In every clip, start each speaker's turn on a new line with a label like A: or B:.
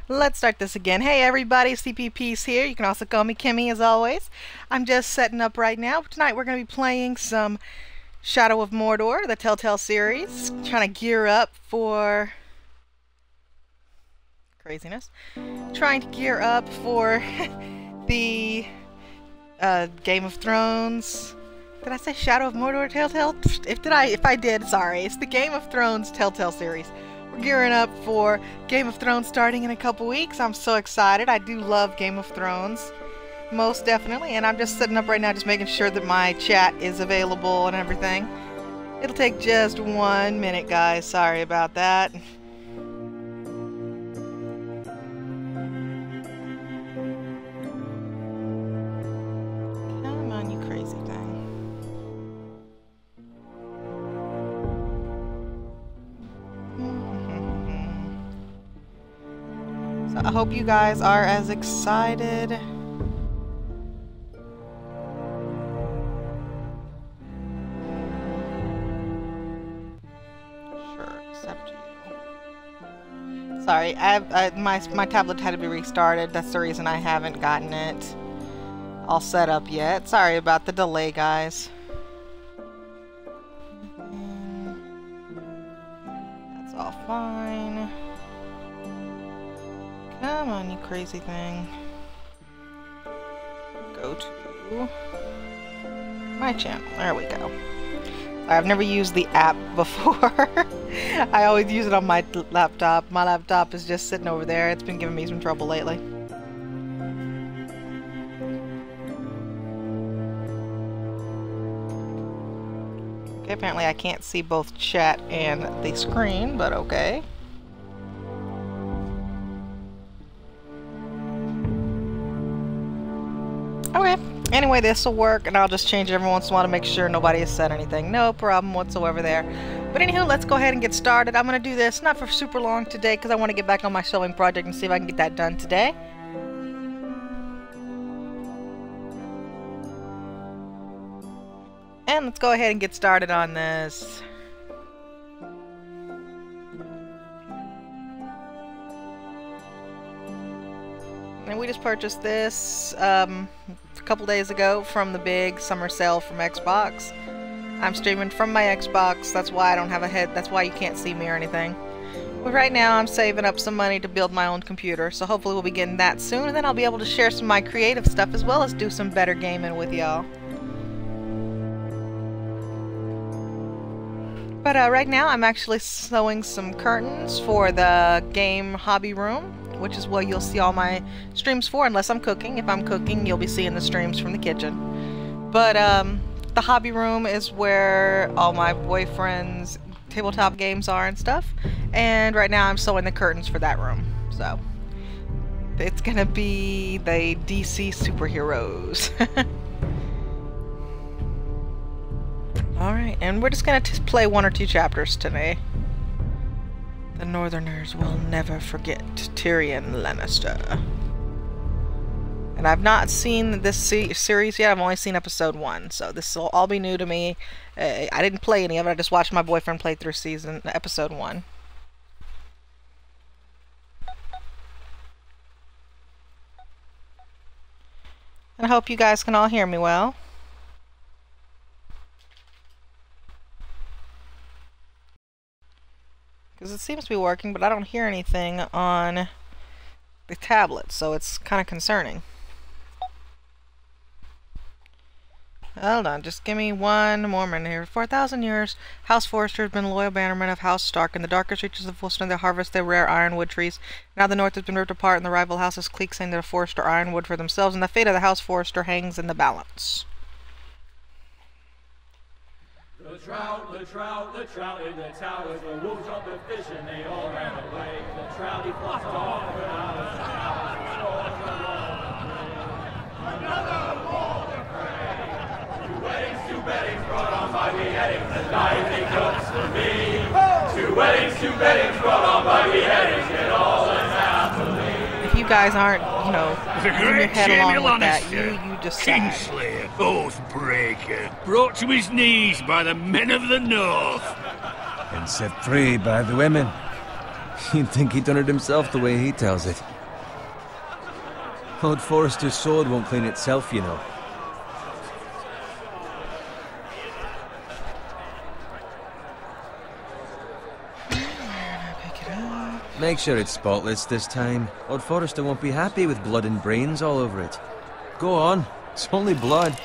A: Let's start this again. Hey everybody, CPP's here. You can also call me Kimmy as always. I'm just setting up right now. Tonight we're going to be playing some Shadow of Mordor, the Telltale series. Trying to gear up for craziness. Trying to gear up for the Game of Thrones. Did I say Shadow of Mordor Telltale? If I did, sorry. It's the Game of Thrones Telltale series. We're gearing up for Game of Thrones starting in a couple weeks. I'm so excited. I do love Game of Thrones. Most definitely. And I'm just setting up right now, just making sure that my chat is available and everything. It'll take just 1 minute, guys. Sorry about that. Come on, you crazy thing. So I hope you guys are as excited Sorry, my tablet had to be restarted. That's the reason I haven't gotten it all set up yet. Sorry about the delay, guys. That's all fine. Come on, you crazy thing. Go to my channel. There we go. I've never used the app before. I always use it on my laptop. My laptop is just sitting over there. It's been giving me some trouble lately. Okay, apparently I can't see both chat and the screen, but okay. Okay. Anyway, this will work, and I'll just change it every once in a while to make sure nobody has said anything. No problem whatsoever there. But anywho, let's go ahead and get started. I'm going to do this not for super long today because I want to get back on my sewing project and see if I can get that done today. And let's go ahead and get started on this. And we just purchased this a couple days ago from the big summer sale from Xbox. I'm streaming from my Xbox, that's why I don't have a head, that's why you can't see me or anything. But right now I'm saving up some money to build my own computer, so hopefully we'll be getting that soon, and then I'll be able to share some of my creative stuff as well as do some better gaming with y'all. But right now I'm actually sewing some curtains for the game hobby room, which is what you'll see all my streams for, unless I'm cooking. If I'm cooking, you'll be seeing the streams from the kitchen. But the hobby room is where all my boyfriend's tabletop games are and stuff. And right now I'm sewing the curtains for that room. So it's gonna be the DC superheroes. Alright, and we're just gonna play 1 or 2 chapters today. The Northerners will never forget Tyrion Lannister. And I've not seen this series yet. I've only seen episode 1, so this will all be new to me. I didn't play any of it. I just watched my boyfriend play through episode 1. And I hope you guys can all hear me well. Because it seems to be working, but I don't hear anything on the tablet, so it's kind of concerning. Hold on, just give me 1 more minute here. For 1,000 years, House Forrester has been loyal bannermen of House Stark. In the darkest reaches of Wolfstone, they harvest their rare ironwood trees. Now the North has been ripped apart, and the rival houses clique saying they're Forrester ironwood for themselves, and the fate of the House Forrester hangs in the balance.
B: The trout in the towers, the wolves jumped the fish and they all ran away. The trout he flopped off and out of the another war to pray. 2 weddings brought on by beheadings, the life he cooks for me. 2 weddings brought on by beheadings, get all that's happily.
A: If you guys aren't, you know, moving your head along with that, you just sad.
C: Kingslayer, Oathbreaker, brought to his knees by the men of the North.
D: And set free by the women. You'd think he done it himself the way he tells it. Lord Forrester's sword won't clean itself, you know.
A: Pick it up.
D: Make sure it's spotless this time. Lord Forrester won't be happy with blood and brains all over it. Go on, it's only blood.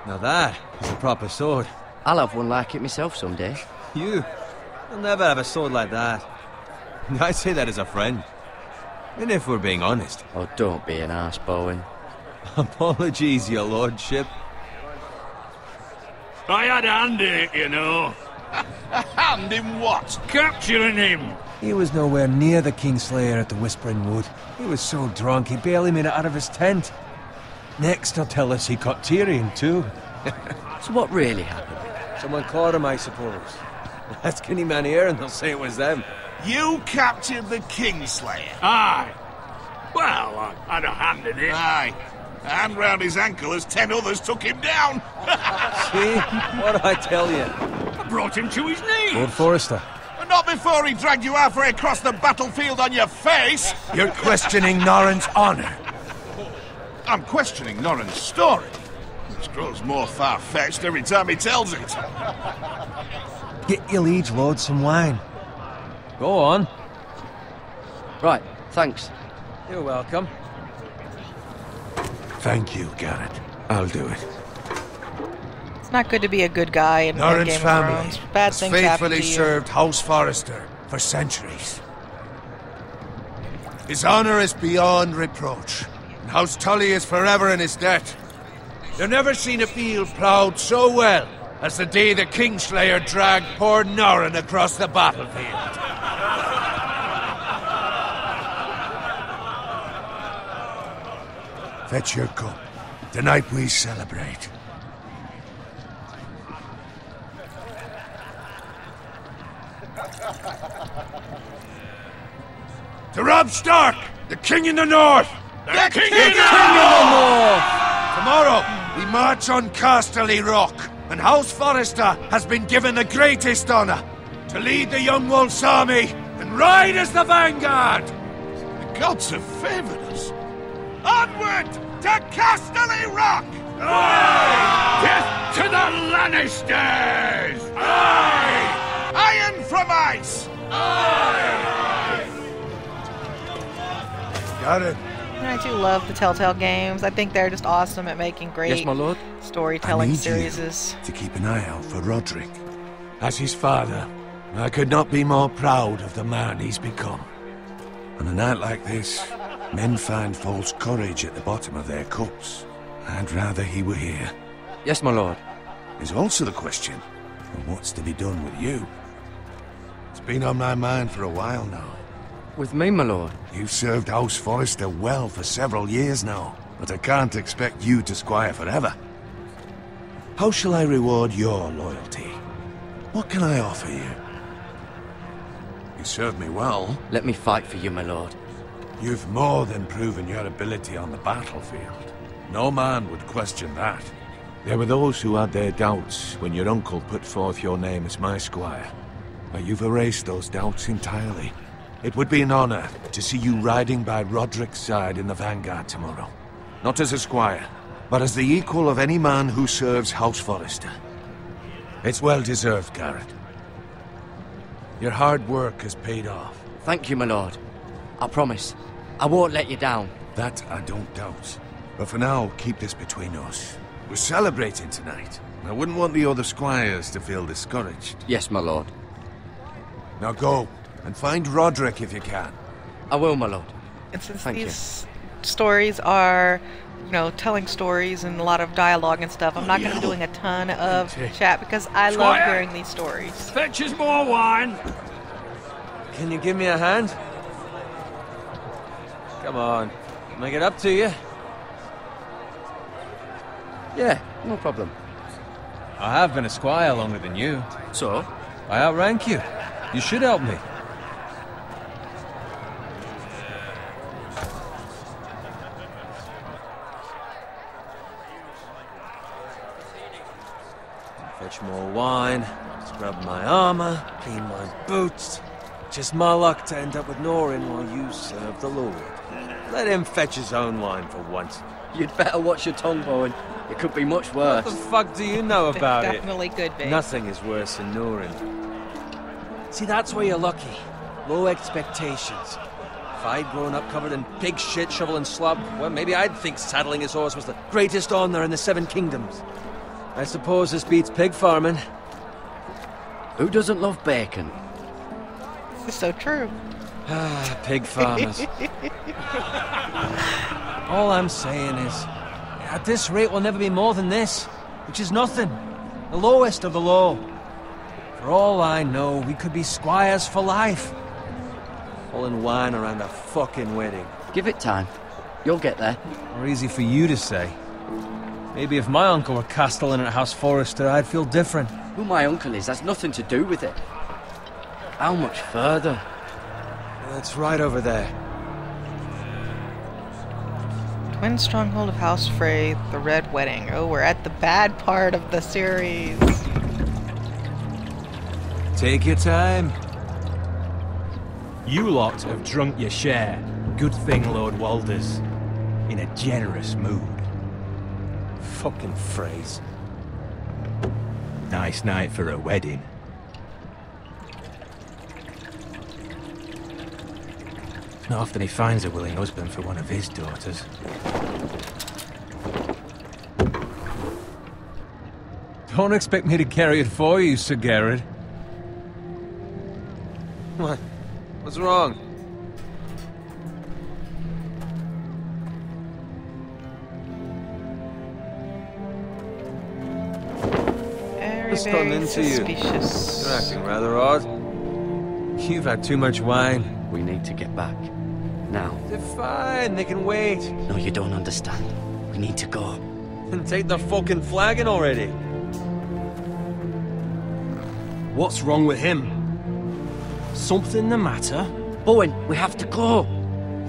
D: Now that is a proper sword.
E: I'll have one like it myself someday.
D: You'll never have a sword like that. I say that as a friend. And if we're being honest.
E: Oh, don't be an arse, Bowen.
D: Apologies, your lordship.
C: I had a hand in it, you know.
F: A hand in what?
C: Capturing him.
G: He was nowhere near the Kingslayer at the Whispering Wood. He was so drunk he barely made it out of his tent. Next he'll tell us he caught Tyrion too.
E: So what really happened?
D: Someone caught him, I suppose. Ask any man here and they'll say it was them.
F: You captured the Kingslayer?
C: Aye. Well, I had a hand in it.
F: Aye. A hand round his ankle as 10 others took him down.
D: See? What'd I tell you?
C: I brought him to his knees.
G: Lord Forrester.
F: Not before he dragged you halfway across the battlefield on your face.
G: You're questioning Norrin's honor.
F: I'm questioning Norrin's story, which grows more far-fetched every time he tells it.
G: Get your liege lord some wine.
D: Go on.
E: Right, thanks.
D: You're welcome.
G: Thank you, Garrett. I'll do it.
A: It's not good to be a good guy in
G: Norrin's
A: Game of
G: family
A: Thrones. Bad
G: has
A: things happen
G: faithfully
A: to you.
G: served House Forrester for centuries. His honor is beyond reproach, and House Tully is forever in his debt. You've never seen a field ploughed so well as the day the Kingslayer dragged poor Norrin across the battlefield. Fetch your cup. Tonight we celebrate. To Robb Stark, the King in the North!
C: The King
G: The
C: in
G: King
C: the
G: of the North! Tomorrow, we march on Casterly Rock, and House Forrester has been given the greatest honor to lead the Young Wolf's army and ride as the vanguard!
F: The gods have favored us. Onward to Casterly Rock!
C: Death to the Lannisters!
F: Aye! Iron from ice!
G: Got it.
A: And I do love the Telltale games. I think they're just awesome at making great
E: Yes, my lord.
A: storytelling
G: I need
A: series.
G: to keep an eye out for Roderick. As his father, I could not be more proud of the man he's become. On a night like this, men find false courage at the bottom of their cups. I'd rather he were here.
E: Yes, my lord.
G: There's also the question of what's to be done with you. It's been on my mind for a while now.
E: With me, my lord.
G: You've served House Forrester well for several years now, but I can't expect you to squire forever. How shall I reward your loyalty? What can I offer you? You served me well.
E: Let me fight for you, my lord.
G: You've more than proven your ability on the battlefield. No man would question that. There were those who had their doubts when your uncle put forth your name as my squire. But you've erased those doubts entirely. It would be an honor to see you riding by Roderick's side in the vanguard tomorrow. Not as a squire, but as the equal of any man who serves House Forrester. It's well deserved, Garrett. Your hard work has paid off.
E: Thank you, my lord. I promise. I won't let you down.
G: That I don't doubt. But for now, keep this between us. We're celebrating tonight. I wouldn't want the other squires to feel discouraged.
E: Yes, my lord.
G: Now go, and find Roderick if you can.
E: I will, my lord.
A: And since
E: Thank
A: these stories are, you know, telling stories and a lot of dialogue and stuff, I'm not going to be doing a ton of chat because I love
C: Squire.
A: hearing these stories.
C: Fetch us more wine.
D: Can you give me a hand? Come on. Make it up to you.
E: Yeah, no problem.
D: I have been a squire longer than you.
E: So?
D: I outrank you. You should help me. Fetch more wine, scrub my armor, clean my boots. Just my luck to end up with Norin while you serve the Lord. Let him fetch his own wine for once.
E: You'd better watch your tongue, Bowen. It could be much worse.
D: What the fuck do you know about it?
A: Definitely could be.
D: Nothing is worse than Norin. See, that's where you're lucky. Low expectations. If I'd grown up covered in pig shit, shovel and slop, well, maybe I'd think saddling his horse was the greatest honor in the Seven Kingdoms. I suppose this beats pig farming.
E: Who doesn't love bacon?
A: This is so true.
D: Ah, pig farmers. All I'm saying is, at this rate we'll never be more than this, which is nothing. The lowest of the low. For all I know, we could be squires for life. Pulling wine around a fucking wedding.
E: Give it time. You'll get there.
D: Or easy for you to say. Maybe if my uncle were castellan at House Forrester, I'd feel different.
E: Who my uncle is has nothing to do with it. How much further?
D: It's right over there.
A: Twin stronghold of House Frey, the Red Wedding. Oh, we're at the bad part of the series.
D: Take your time.
H: You lot have drunk your share. Good thing Lord Walder's in a generous mood.
D: Fucking phrase.
H: Nice night for a wedding. It's not often he finds a willing husband for one of his daughters.
D: Don't expect me to carry it for you, Sir Garrett. What? What's wrong? What's gotten into you?
A: Suspicious.
D: You're acting rather odd. You've had too much wine.
E: We need to get back. Now.
D: They're fine, they can wait.
E: No, you don't understand. We need to go.
D: And take the fucking flagon already.
H: What's wrong with him? Something the matter?
E: Bowen, we have to go.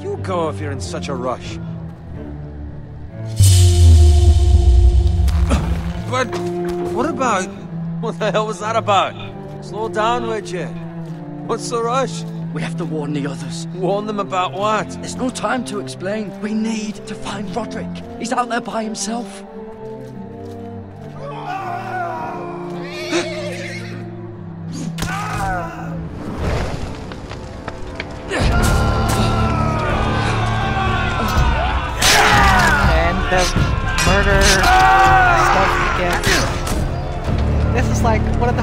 D: You go if you're in such a rush. But what about? What the hell was that about? Slow down, would you? What's the rush?
E: We have to warn the others.
D: Warn them about what?
E: There's no time to explain. We need to find Roderick. He's out there by himself.
A: And the murder stuff again. This is like one of the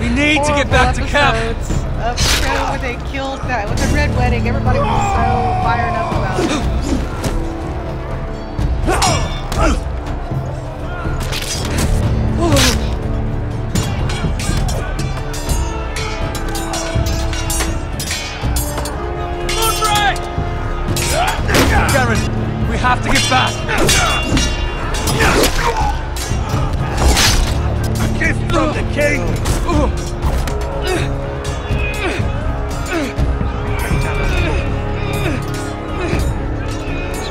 D: We need to get back to camp.
A: episodes of the show when they killed that with the Red Wedding. Everybody was so fired up about it.
D: Garen, we have to get back. A gift from the king.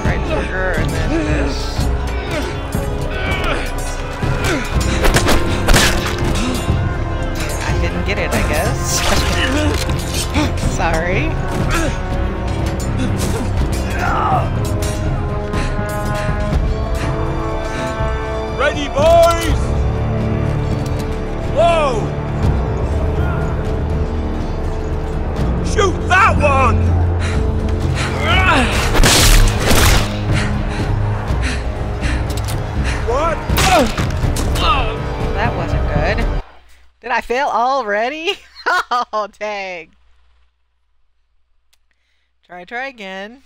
A: Right trigger and then this. I didn't get it, I guess. Sorry.
C: Ready, boys! Whoa! Shoot that one! What?
A: That wasn't good. Did I fail already? Oh, dang. Try again.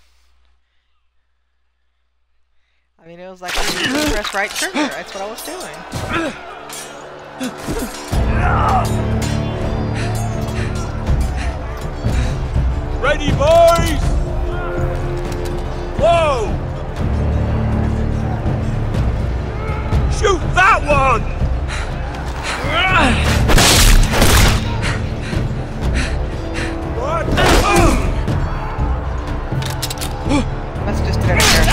A: I mean, it was like press right trigger. That's what I was doing.
C: Ready, boys! Whoa! Shoot that one! What?
A: Must just did it here.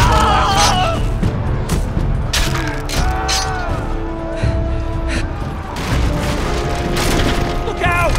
C: Look out!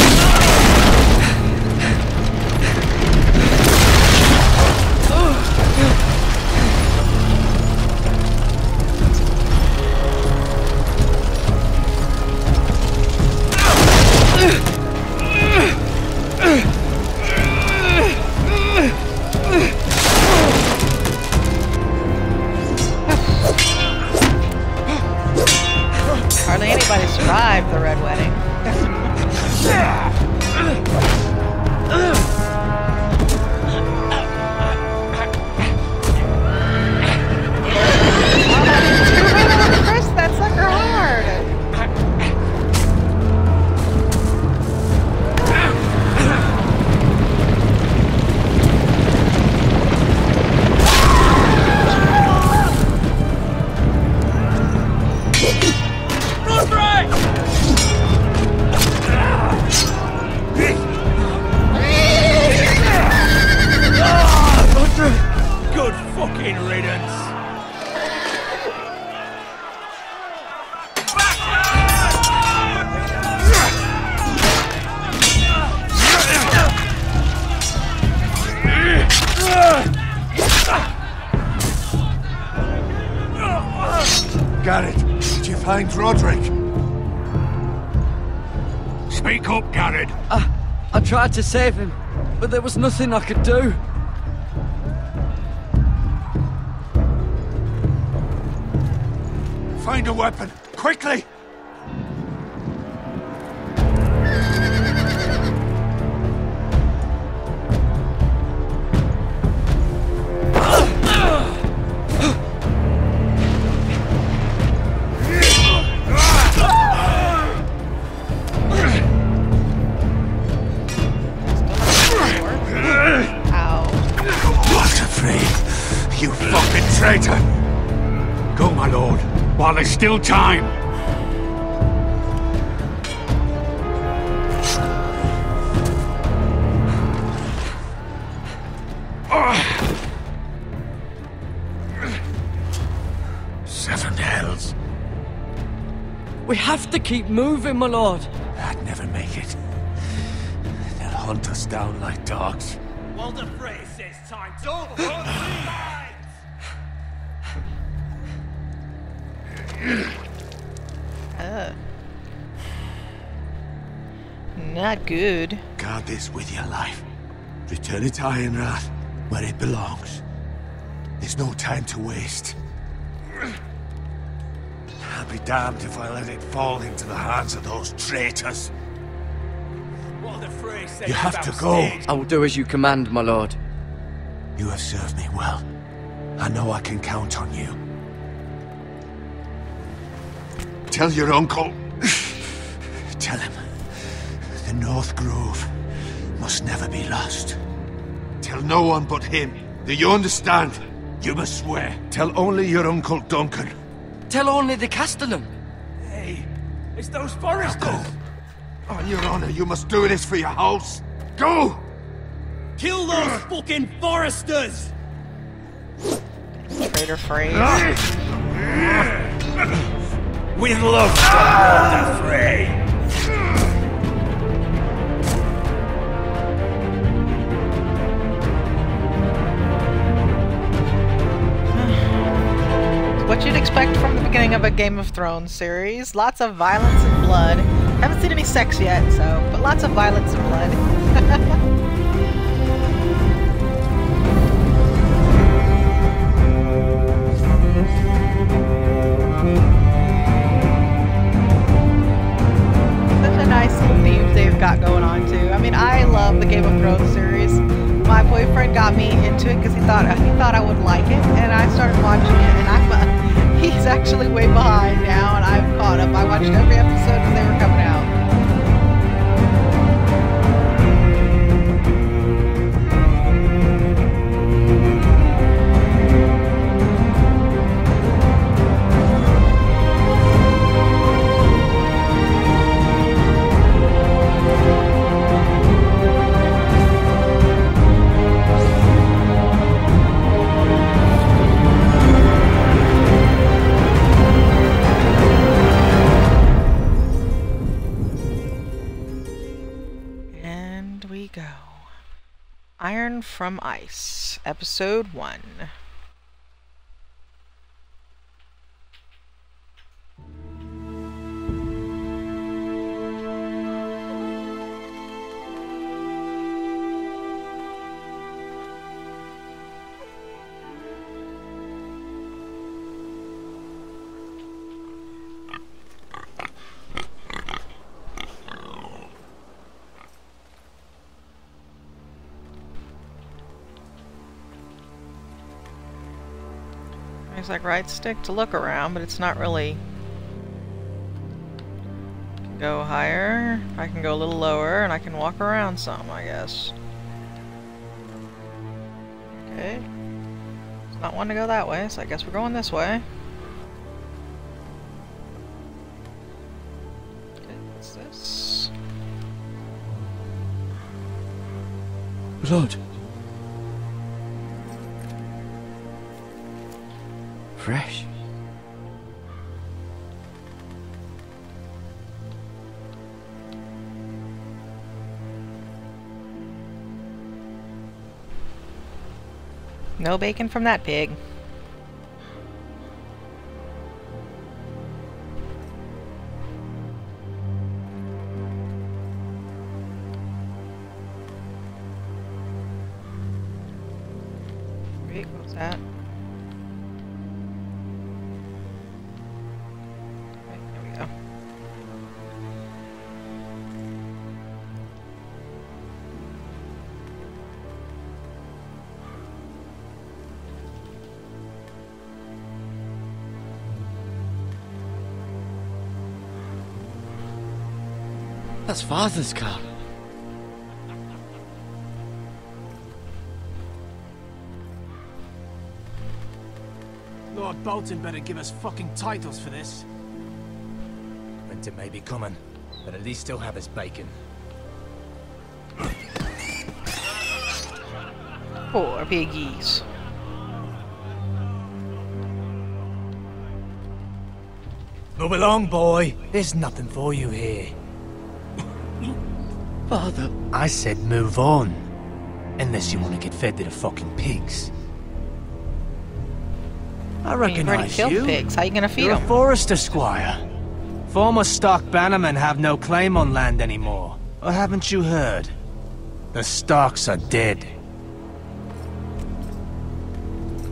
G: find Roderick?
C: Speak up, Garrett.
E: I tried to save him, but there was nothing I could do.
G: Find a weapon, quickly! You fucking traitor!
C: Go, my lord, while there's still time.
G: Seven hells.
E: We have to keep moving, my lord.
G: I'd never make it. They'll hunt us down like dogs.
B: Walder Frey says time. Don't hunt me!
A: Not good.
G: Guard this with your life. Return it to Ironrath, where it belongs. There's no time to waste. I'll be damned if I let it fall into the hands of those traitors.
B: Walder Frey says
G: You have to go.
E: I will do as you command, my lord.
G: You have served me well. I know I can count on you. Tell your uncle. Tell him. The North Grove must never be lost. Tell no one but him. Do you understand? You must swear. Tell only your Uncle Duncan.
E: Tell only the Castellan.
B: Hey, it's those foresters!
G: Go. On your honor, you must do this for your house. Go!
B: Kill those fucking foresters!
A: Traitor Frey.
B: With love, Walder Frey!
A: What you'd expect from the beginning of a Game of Thrones series. Lots of violence and blood. Haven't seen any sex yet, but lots of violence and blood. Nice little themes they've got going on too. I mean, I love the Game of Thrones series. My boyfriend got me into it because he thought I would like it, and I started watching it. And he's actually way behind now, and I've caught up. I watched every episode when they were coming out. Iron from Ice, Episode 1. It's like right stick to look around, but it's not really. Go higher. I can go a little lower, and I can walk around some, I guess. Okay. It's not wanting to go that way, so I guess we're going this way. Okay, what's this?
E: Blood. Fresh.
A: No bacon from that pig. that. Right, there we go.
E: That's Father's car.
H: Lord Bolton better give us fucking titles for this.
C: Winter may be coming, but at least he'll have his bacon.
A: Poor piggies.
C: Move along, boy. There's nothing for you here.
E: Father,
C: I said move on. Unless you want to get fed to the fucking pigs. I
A: You've already
C: recognize
A: killed
C: you.
A: pigs. How you gonna feed
C: You're a
A: them?
C: forester squire. Former Stark bannermen have no claim on land anymore. Or haven't you heard? The Starks are dead.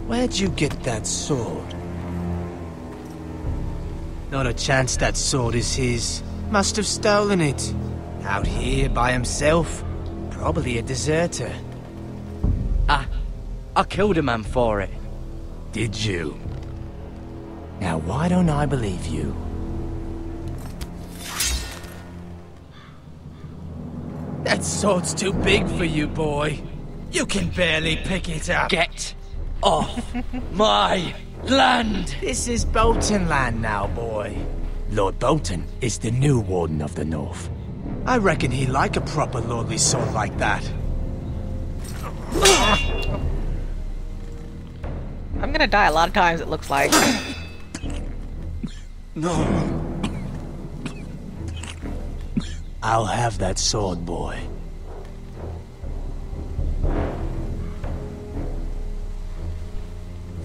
C: Where'd you get that sword? Not a chance that sword is his. Must have stolen it. Out here by himself. Probably a deserter.
E: I killed a man for it.
C: Did you? Now why don't I believe you? That sword's too big for you, boy. You can barely pick it up.
E: Get off my land!
C: This is Bolton land now, boy. Lord Bolton is the new Warden of the North. I reckon he'd like a proper lordly sword like that.
A: I'm gonna die a lot of times, it looks like.
C: No. I'll have that sword, boy.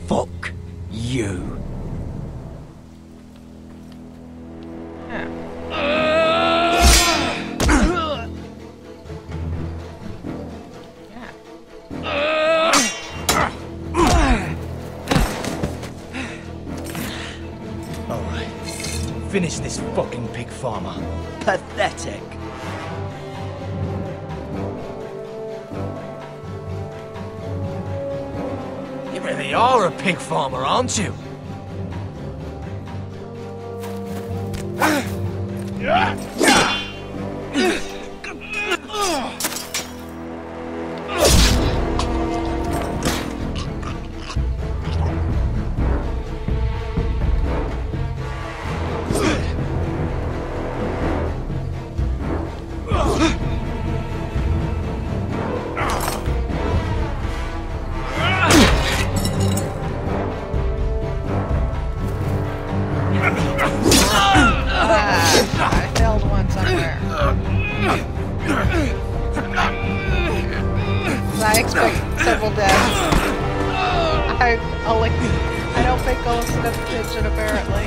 C: Fuck you. Finish this fucking pig farmer.
E: Pathetic.
C: You really are a pig farmer, aren't you?
A: I failed one somewhere. I expect several deaths. I don't think I'll sit up attention apparently.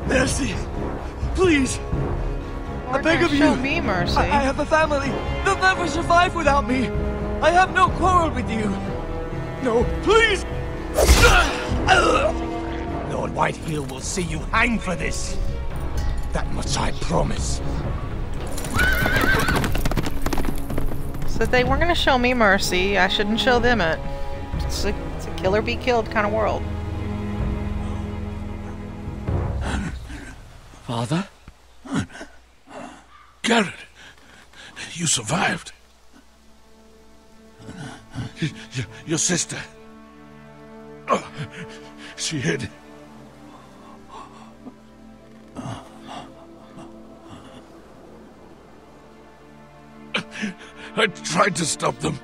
E: Mercy! Please! I beg of you!
A: Show me mercy.
E: I have a family! They'll never survive without me! I have no quarrel with you! No, please!
C: Lord Whitehill will see you hang for this. That much I promise.
A: Said they weren't gonna show me mercy. I shouldn't show them it. It's a kill or be killed kind of world.
E: Father?
F: Garrett, you survived. Your sister. Oh, she hid. I tried to stop them.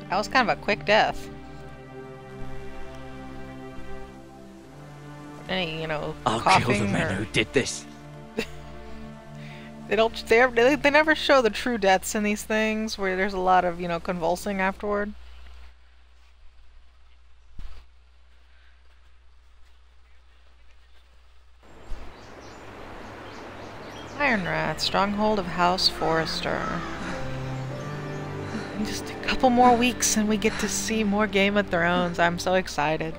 A: That was kind of a quick death. Any, you know,
E: I'll
A: coughing
E: kill the men
A: or...
E: who did this.
A: They never show the true deaths in these things, where there's a lot of, you know, convulsing afterward. Iron Wrath, stronghold of House Forrester. In just a couple more weeks and we get to see more Game of Thrones. I'm so excited.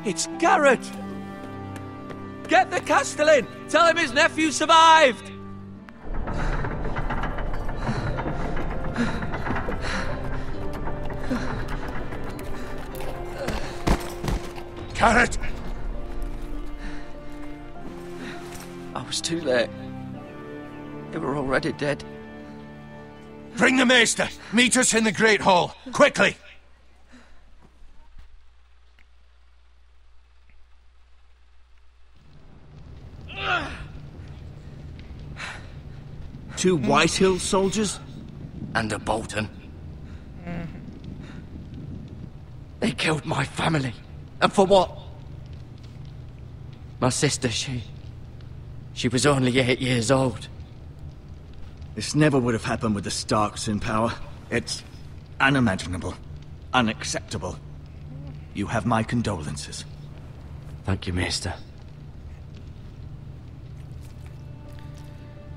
D: It's Garrett! Get the Castellan! Tell him his nephew survived!
G: Garrett!
E: I was too late. They were already dead.
G: Bring the Maester! Meet us in the Great Hall! Quickly!
I: Two Whitehill soldiers?
E: And a Bolton. They killed my family. And for what? My sister, she was only 8 years old.
I: This never would have happened with the Starks in power. It's unimaginable. Unacceptable. You have my condolences.
E: Thank you, Maester.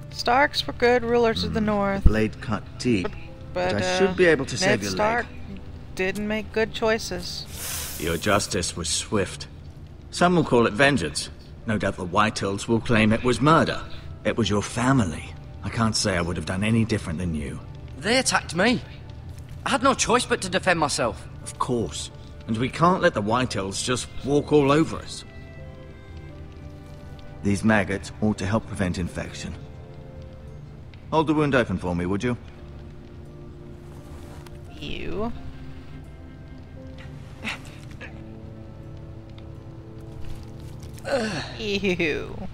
A: Starks were good rulers of the North.
I: Blade cut deep. But I should be able to save your
A: Stark
I: leg.
A: didn't make good choices.
I: Your justice was swift. Some will call it vengeance. No doubt the Whitehills will claim it was murder. It was your family. I can't say I would have done any different than you.
E: They attacked me. I had no choice but to defend myself.
I: Of course. And we can't let the Whitehills just walk all over us. These maggots ought to help prevent infection. Hold the wound open for me, would you?
A: You. Ew.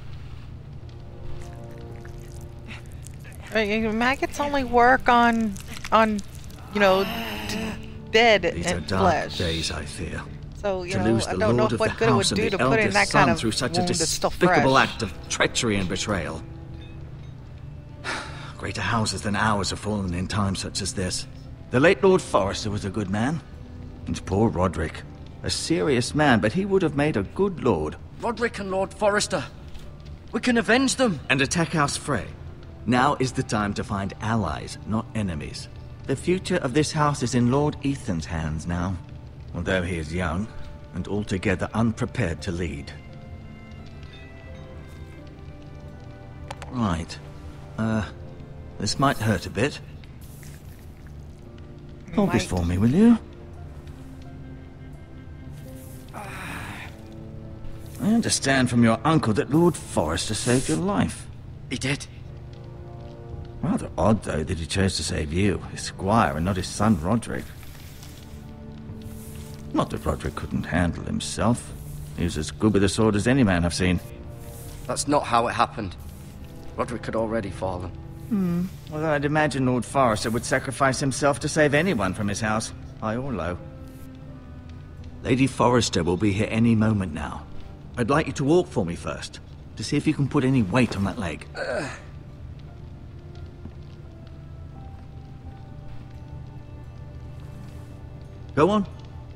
A: Maggots only work on you know, dead
I: These are
A: and
I: dark
A: flesh.
I: days, I fear.
A: So, you
I: To
A: know,
I: lose
A: I
I: the
A: don't know
I: Lord of
A: what
I: the
A: good it would
I: House and
A: do
I: the
A: to put in
I: eldest
A: that
I: son
A: kind of
I: through such a
A: wound that's still
I: despicable
A: fresh.
I: act of treachery and betrayal. Greater houses than ours have fallen in times such as this. The late Lord Forrester was a good man. And poor Roderick. A serious man, but he would have made a good lord.
E: Roderick and Lord Forrester. We can avenge them.
I: And attack House Frey. Now is the time to find allies, not enemies. The future of this house is in Lord Ethan's hands now. Although he is young, and altogether unprepared to lead. Right. This might hurt a bit. Hold this for me, will you? I understand from your uncle that Lord Forrester saved your life.
E: He did.
I: Rather odd, though, that he chose to save you, his squire, and not his son Roderick. Not that Roderick couldn't handle himself. He was as good with a sword as any man I've seen.
E: That's not how it happened. Roderick had already fallen.
I: Well, I'd imagine Lord Forrester would sacrifice himself to save anyone from his house, high or low. Lady Forrester will be here any moment now. I'd like you to walk for me first, to see if you can put any weight on that leg. Go on.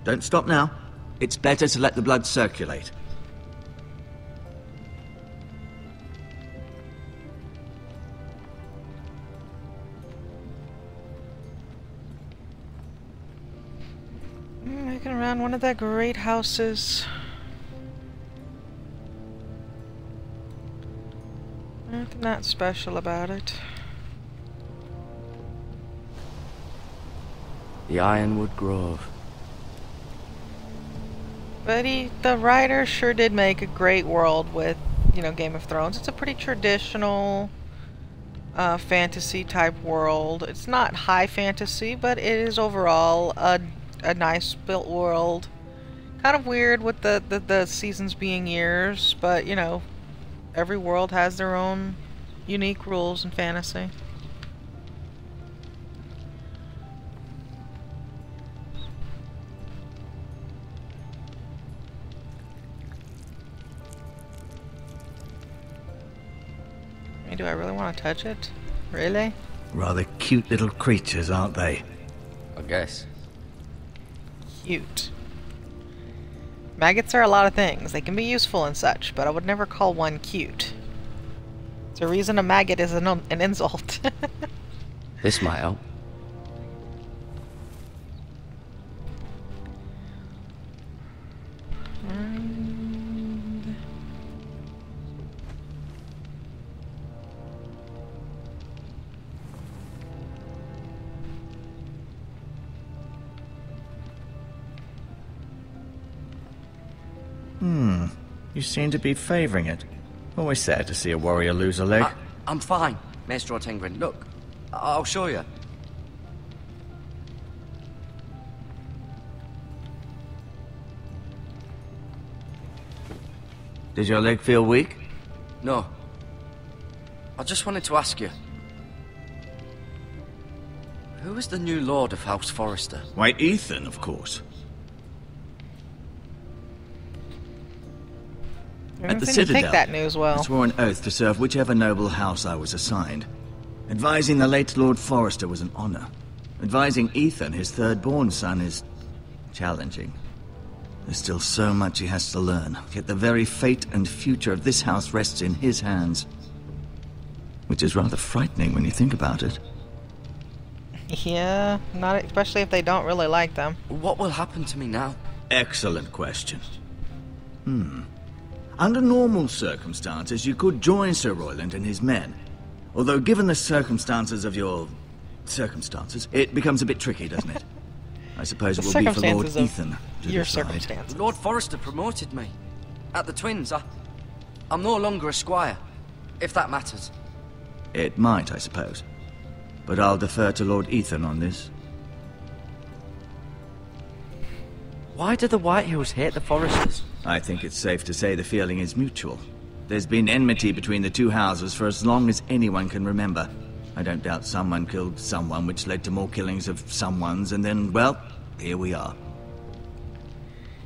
I: Don't stop now. It's better to let the blood circulate.
A: Making around one of the great houses. Nothing that special about it.
E: The Ironwood Grove.
A: But the writer sure did make a great world with, you know, Game of Thrones. It's a pretty traditional fantasy type world. It's not high fantasy, but it is overall a nice built world. Kind of weird with the seasons being years, but you know, every world has their own unique rules in fantasy. I mean, do I really want to touch it? Really?
I: Rather cute little creatures, aren't they?
E: I guess.
A: Cute. Maggots are a lot of things. They can be useful and such, but I would never call one cute. There's a reason a maggot is an insult.
J: This might help.
I: You seem to be favouring it. Always sad to see a warrior lose a leg.
J: I'm fine, Maestro Tengrin. Look, I'll show you.
I: Did your leg feel weak?
J: No. I just wanted to ask you. Who is the new Lord of House Forrester?
I: Why, Ethan, of course. At the Citadel,
A: take that news well.
I: I swore an oath to serve whichever noble house I was assigned. Advising the late Lord Forrester was an honor. Advising Ethan, his third-born son, is challenging. There's still so much he has to learn, yet the very fate and future of this house rests in his hands. Which is rather frightening when you think about it.
A: Yeah, not especially if they don't really like them.
J: What will happen to me now?
I: Excellent question. Under normal circumstances, you could join Sir Royland and his men. Although, given the circumstances of your circumstances, it becomes a bit tricky, doesn't it? I suppose it will be for Lord Ethan to
A: your
I: decide.
A: circumstances.
J: Lord Forrester promoted me. At the Twins, I'm no longer a squire, if that matters.
I: It might, I suppose. But I'll defer to Lord Ethan on this.
J: Why do the Whitehills hate the Forresters?
I: I think it's safe to say the feeling is mutual. There's been enmity between the two houses for as long as anyone can remember. I don't doubt someone killed someone, which led to more killings of someones, and then, well, here we are.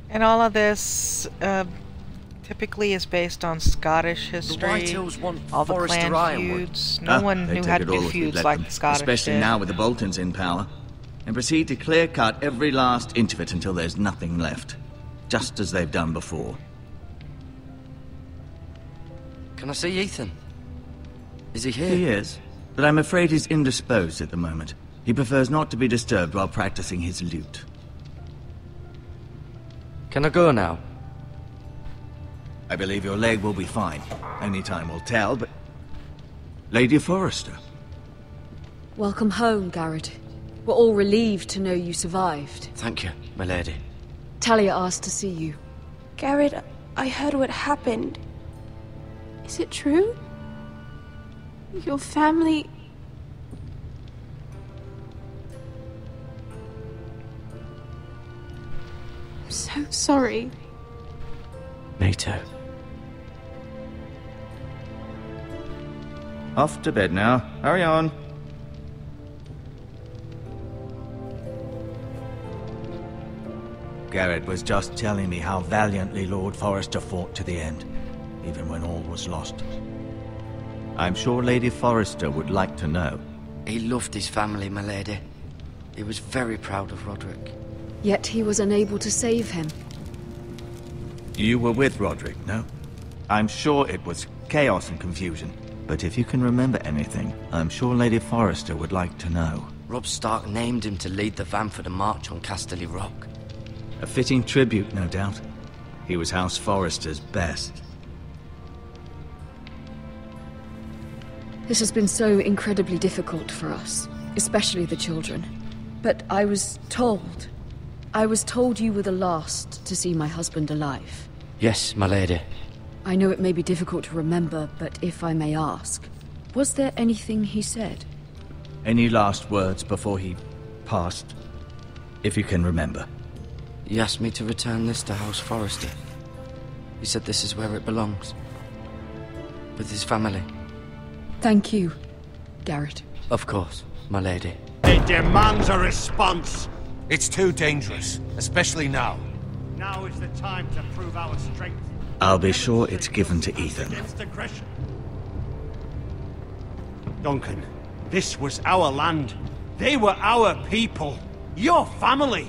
A: And all of this typically is based on Scottish history.
J: The Whitehills want
A: all the
J: Forrester
A: clan
J: Ironwood.
A: feuds. No one knew how to do feuds like the Scottish
I: especially
A: did.
I: now with the Boltons in power. And proceed to clear-cut every last inch of it until there's nothing left. Just as they've done before.
J: Can I see Ethan? Is he here?
I: He is, but I'm afraid he's indisposed at the moment. He prefers not to be disturbed while practicing his lute.
J: Can I go now?
I: I believe your leg will be fine. Only time will tell, but... Lady Forrester.
K: Welcome home, Garrett. We're all relieved to know you survived.
J: Thank you, my lady.
K: Talia asked to see you.
L: Garrett, I heard what happened. Is it true? Your family... I'm so sorry.
J: Me too.
I: Off to bed now. Hurry on. Garrett was just telling me how valiantly Lord Forrester fought to the end, even when all was lost. I'm sure Lady Forrester would like to know.
J: He loved his family, my lady. He was very proud of Roderick.
K: Yet he was unable to save him.
I: You were with Roderick, no? I'm sure it was chaos and confusion. But if you can remember anything, I'm sure Lady Forrester would like to know.
J: Robb Stark named him to lead the van for the march on Casterly Rock.
I: A fitting tribute, no doubt. He was House Forrester's best.
K: This has been so incredibly difficult for us, especially the children. But I was told you were the last to see my husband alive.
J: Yes, my lady.
K: I know it may be difficult to remember, but if I may ask, was there anything he said?
I: Any last words before he passed? If you can remember.
J: He asked me to return this to House Forrester. He said this is where it belongs. With his family.
K: Thank you, Garrett.
J: Of course, my lady.
M: It demands a response.
G: It's too dangerous, especially now.
M: Now is the time to prove our strength.
I: I'll be sure it's given to Ethan.
M: Against aggression. Duncan, this was our land. They were our people. Your family.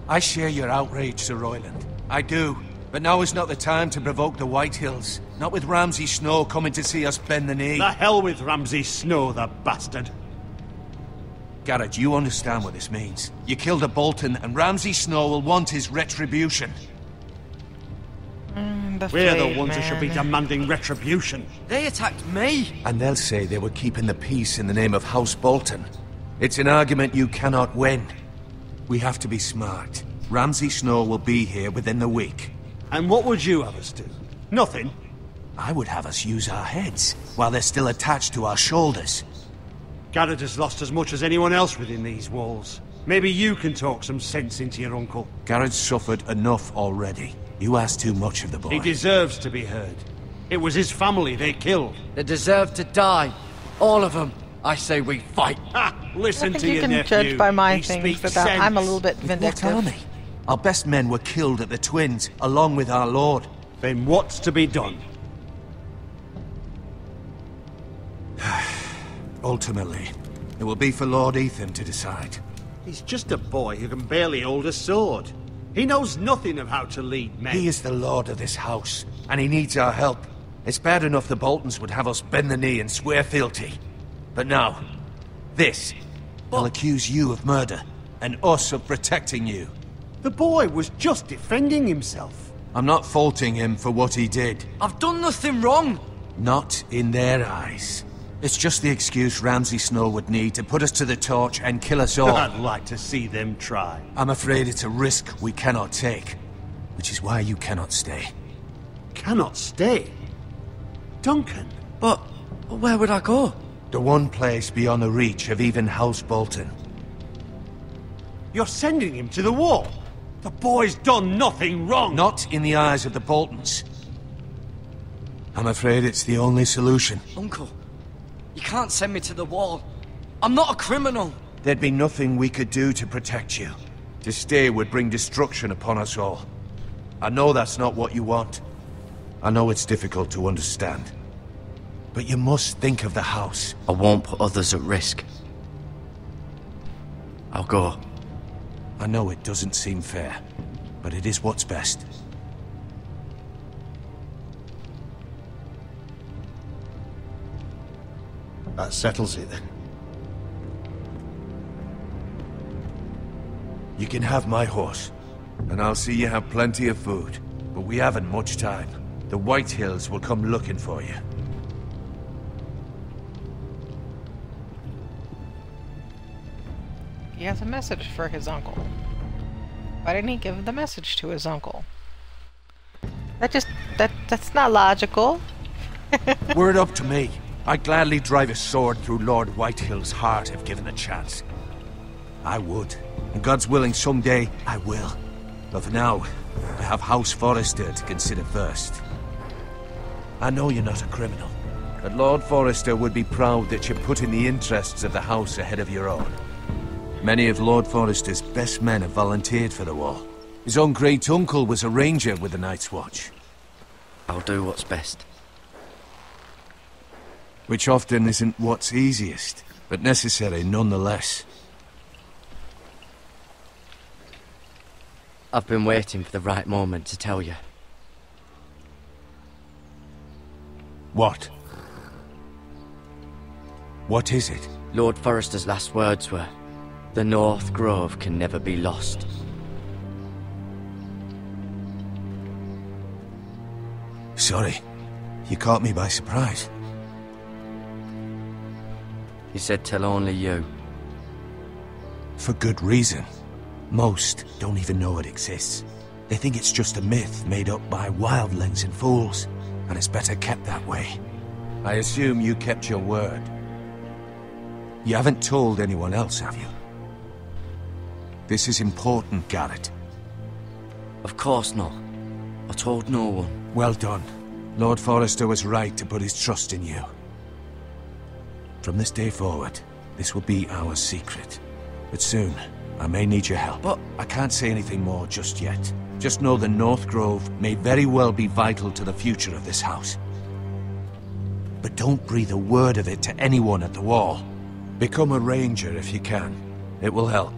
G: I share your outrage, Sir Royland. I do. But now is not the time to provoke the Whitehills. Not with Ramsay Snow coming to see us bend the knee.
M: The hell with Ramsay Snow, the bastard.
G: Garrett, you understand what this means. You killed a Bolton, and Ramsay Snow will want his retribution.
M: We're the ones who should be demanding retribution.
J: They attacked me!
G: And they'll say they were keeping the peace in the name of House Bolton. It's an argument you cannot win. We have to be smart. Ramsay Snow will be here within the week.
M: And what would you have us do? Nothing?
G: I would have us use our heads, while they're still attached to our shoulders.
M: Garrett has lost as much as anyone else within these walls. Maybe you can talk some sense into your uncle.
G: Garrett's suffered enough already. You ask too much of the boy.
M: He deserves to be heard. It was his family they killed.
J: They deserve to die. All of them. I say we fight.
M: Ha! Listen to
A: you
M: your
A: can
M: nephew.
A: judge by my
M: He
A: things
M: speaks
A: that
M: sense.
A: I'm a little bit
G: What
A: vindictive.
G: army? Our best men were killed at the Twins, along with our lord.
M: Then what's to be done?
G: Ultimately, it will be for Lord Ethan to decide.
M: He's just a boy who can barely hold a sword. He knows nothing of how to lead men.
G: He is the lord of this house, and he needs our help. It's bad enough the Boltons would have us bend the knee and swear fealty. But now, this. They'll accuse you of murder, and us of protecting you.
M: The boy was just defending himself.
G: I'm not faulting him for what he did.
J: I've done nothing wrong.
G: Not in their eyes. It's just the excuse Ramsay Snow would need to put us to the torch and kill us all.
M: I'd like to see them try.
G: I'm afraid it's a risk we cannot take, which is why you cannot stay.
M: Cannot stay? Duncan?
J: But where would I go?
G: The one place beyond the reach of even House Bolton.
M: You're sending him to the wall? The boy's done nothing wrong!
G: Not in the eyes of the Boltons. I'm afraid it's the only solution.
J: Uncle, you can't send me to the wall. I'm not a criminal.
G: There'd be nothing we could do to protect you. To stay would bring destruction upon us all. I know that's not what you want. I know it's difficult to understand. But you must think of the house.
J: I won't put others at risk. I'll go.
G: I know it doesn't seem fair, but it is what's best.
M: That settles it then.
G: You can have my horse, and I'll see you have plenty of food. But we haven't much time. The Whitehills will come looking for you.
A: He has a message for his uncle. Why didn't he give the message to his uncle? That's not logical.
G: Were it up to me, I'd gladly drive a sword through Lord Whitehill's heart if given a chance. I would. And God's willing, someday I will. But for now, I have House Forrester to consider first. I know you're not a criminal, but Lord Forrester would be proud that you're putting the interests of the house ahead of your own. Many of Lord Forrester's best men have volunteered for the war. His own great-uncle was a ranger with the Night's Watch.
J: I'll do what's best.
G: Which often isn't what's easiest, but necessary nonetheless.
J: I've been waiting for the right moment to tell you.
G: What? What is it?
J: Lord Forrester's last words were, "The North Grove can never be lost."
G: Sorry. You caught me by surprise.
J: He said tell only you.
G: For good reason. Most don't even know it exists. They think it's just a myth made up by wildlings and fools, and it's better kept that way. I assume you kept your word. You haven't told anyone else, have you? This is important, Garrett.
J: Of course not. I told no one.
G: Well done. Lord Forrester was right to put his trust in you. From this day forward, this will be our secret. But soon, I may need your help.
J: But
G: I can't say anything more just yet. Just know the North Grove may very well be vital to the future of this house. But don't breathe a word of it to anyone at the wall. Become a ranger if you can. It will help.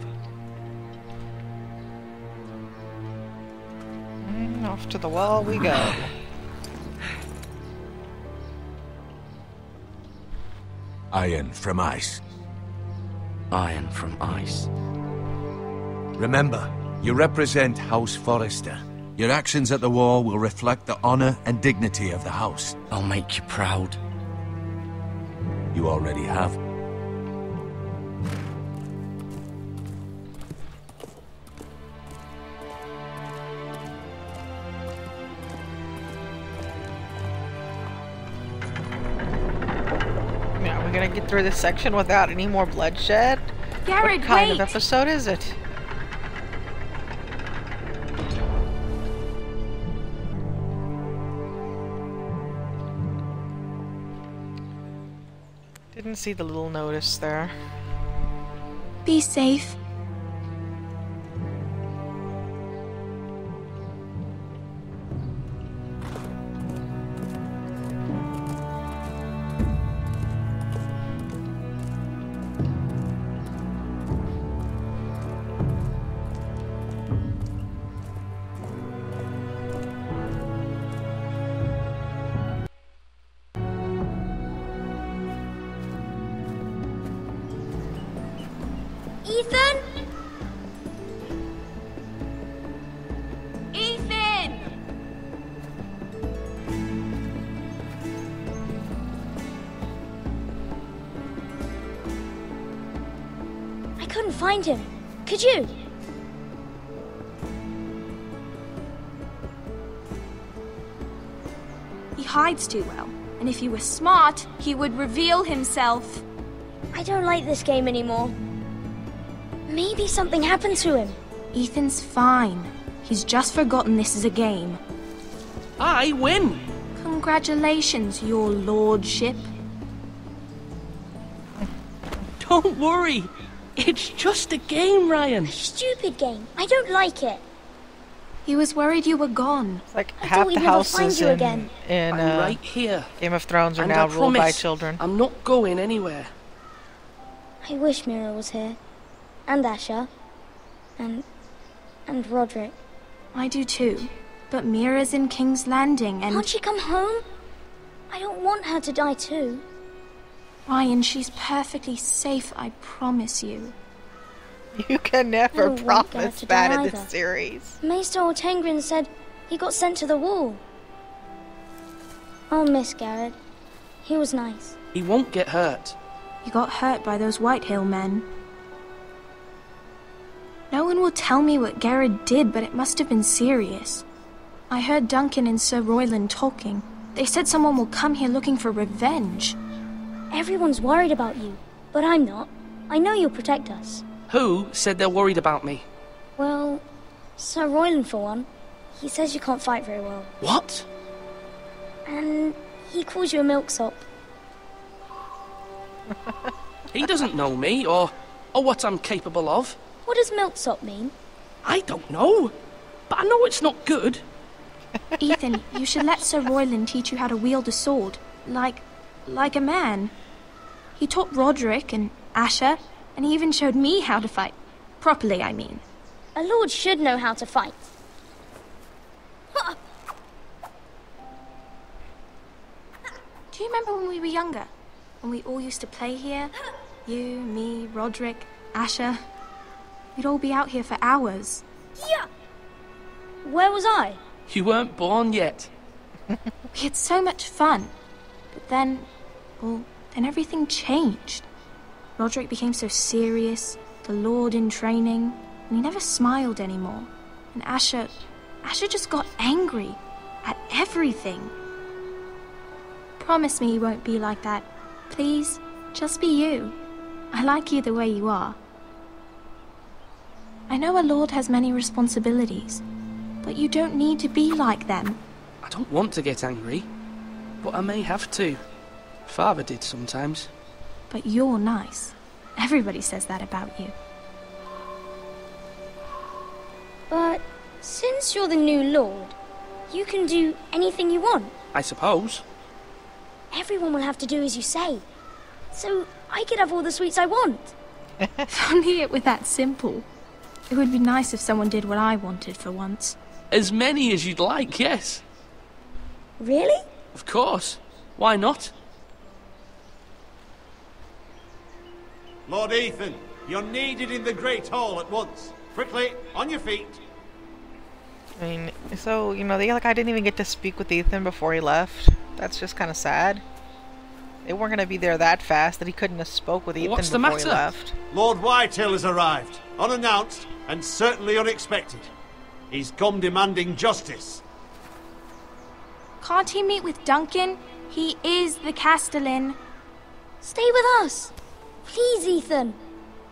A: Off to the wall we go.
G: Iron from ice.
J: Iron from ice.
G: Remember, you represent House Forrester. Your actions at the war will reflect the honor and dignity of the house.
J: I'll make you proud.
G: You already have.
A: Now we're gonna get through this section without any more bloodshed.
L: Garrett,
A: what kind
L: wait!
A: of episode is it? Didn't see the little notice there.
L: Be safe.
N: Ethan? Ethan! I couldn't find him. Could you?
L: He hides too well, and if he were smart, he would reveal himself.
N: I don't like this game anymore. Maybe something happened to him.
L: Ethan's fine. He's just forgotten this is a game.
O: I win!
L: Congratulations, your lordship.
O: Don't worry. It's just a game, Ryan.
N: Stupid game. I don't like it.
L: He was worried you were gone.
A: It's like
N: I
A: half
N: thought we'd
A: the
N: never
A: houses
N: find you again.
A: in
O: I'm right here.
A: Game of Thrones are
O: And
A: now
O: I
A: ruled by
O: promise
A: children.
O: I'm not going anywhere.
N: I wish Mira was here. And Asher. And Roderick.
L: I do too. But Mira's in King's Landing and...
N: Can't she come home? I don't want her to die too.
L: Ryan, she's perfectly safe, I promise you.
A: You can never
N: I don't want Gareth
A: promise
N: to
A: that
N: die
A: in this
N: either.
A: series.
N: Maester Ortengrin said he got sent to the wall. I'll miss Gareth. He was nice.
O: He won't get hurt.
L: He got hurt by those Whitehill men. No one will tell me what Garrett did, but it must have been serious. I heard Duncan and Sir Royland talking. They said someone will come here looking for revenge.
N: Everyone's worried about you, but I'm not. I know you'll protect us.
O: Who said they're worried about me?
N: Well, Sir Royland for one. He says you can't fight very well.
O: What?
N: And he calls you a milksop.
O: He doesn't know me, or what I'm capable of.
N: What does milksop mean?
O: I don't know, but I know it's not good.
L: Ethan, you should let Sir Royland teach you how to wield a sword. Like a man. He taught Roderick and Asher, and he even showed me how to fight. Properly, I mean.
N: A lord should know how to fight.
L: Do you remember when we were younger? When we all used to play here? You, me, Roderick, Asher. We'd all be out here for hours.
N: Yeah. Where was I?
O: You weren't born yet.
L: We had so much fun. But then, well, then everything changed. Roderick became so serious, the Lord in training, and he never smiled anymore. And Asher just got angry at everything. Promise me you won't be like that. Please, just be you. I like you the way you are. I know a lord has many responsibilities, but you don't need to be like them.
O: I don't want to get angry, but I may have to. Father did sometimes.
L: But you're nice. Everybody says that about you.
N: But since you're the new lord, you can do anything you want.
O: I suppose.
N: Everyone will have to do as you say. So I could have all the sweets I want.
L: If only it were that simple. It would be nice if someone did what I wanted for once.
O: As many as you'd like, yes.
N: Really?
O: Of course. Why not?
M: Lord Ethan, you're needed in the Great Hall at once. Quickly, on your feet.
A: I mean, so, you know, the other guy didn't even get to speak with Ethan before he left. That's just kind of sad. They weren't going to be there that fast that he couldn't have spoke with Ethan
O: What's the
A: before he
O: matter?
A: left.
M: Lord Whitehill has arrived, unannounced and certainly unexpected. He's come demanding justice.
L: Can't he meet with Duncan? He is the Castellan.
N: Stay with us. Please, Ethan.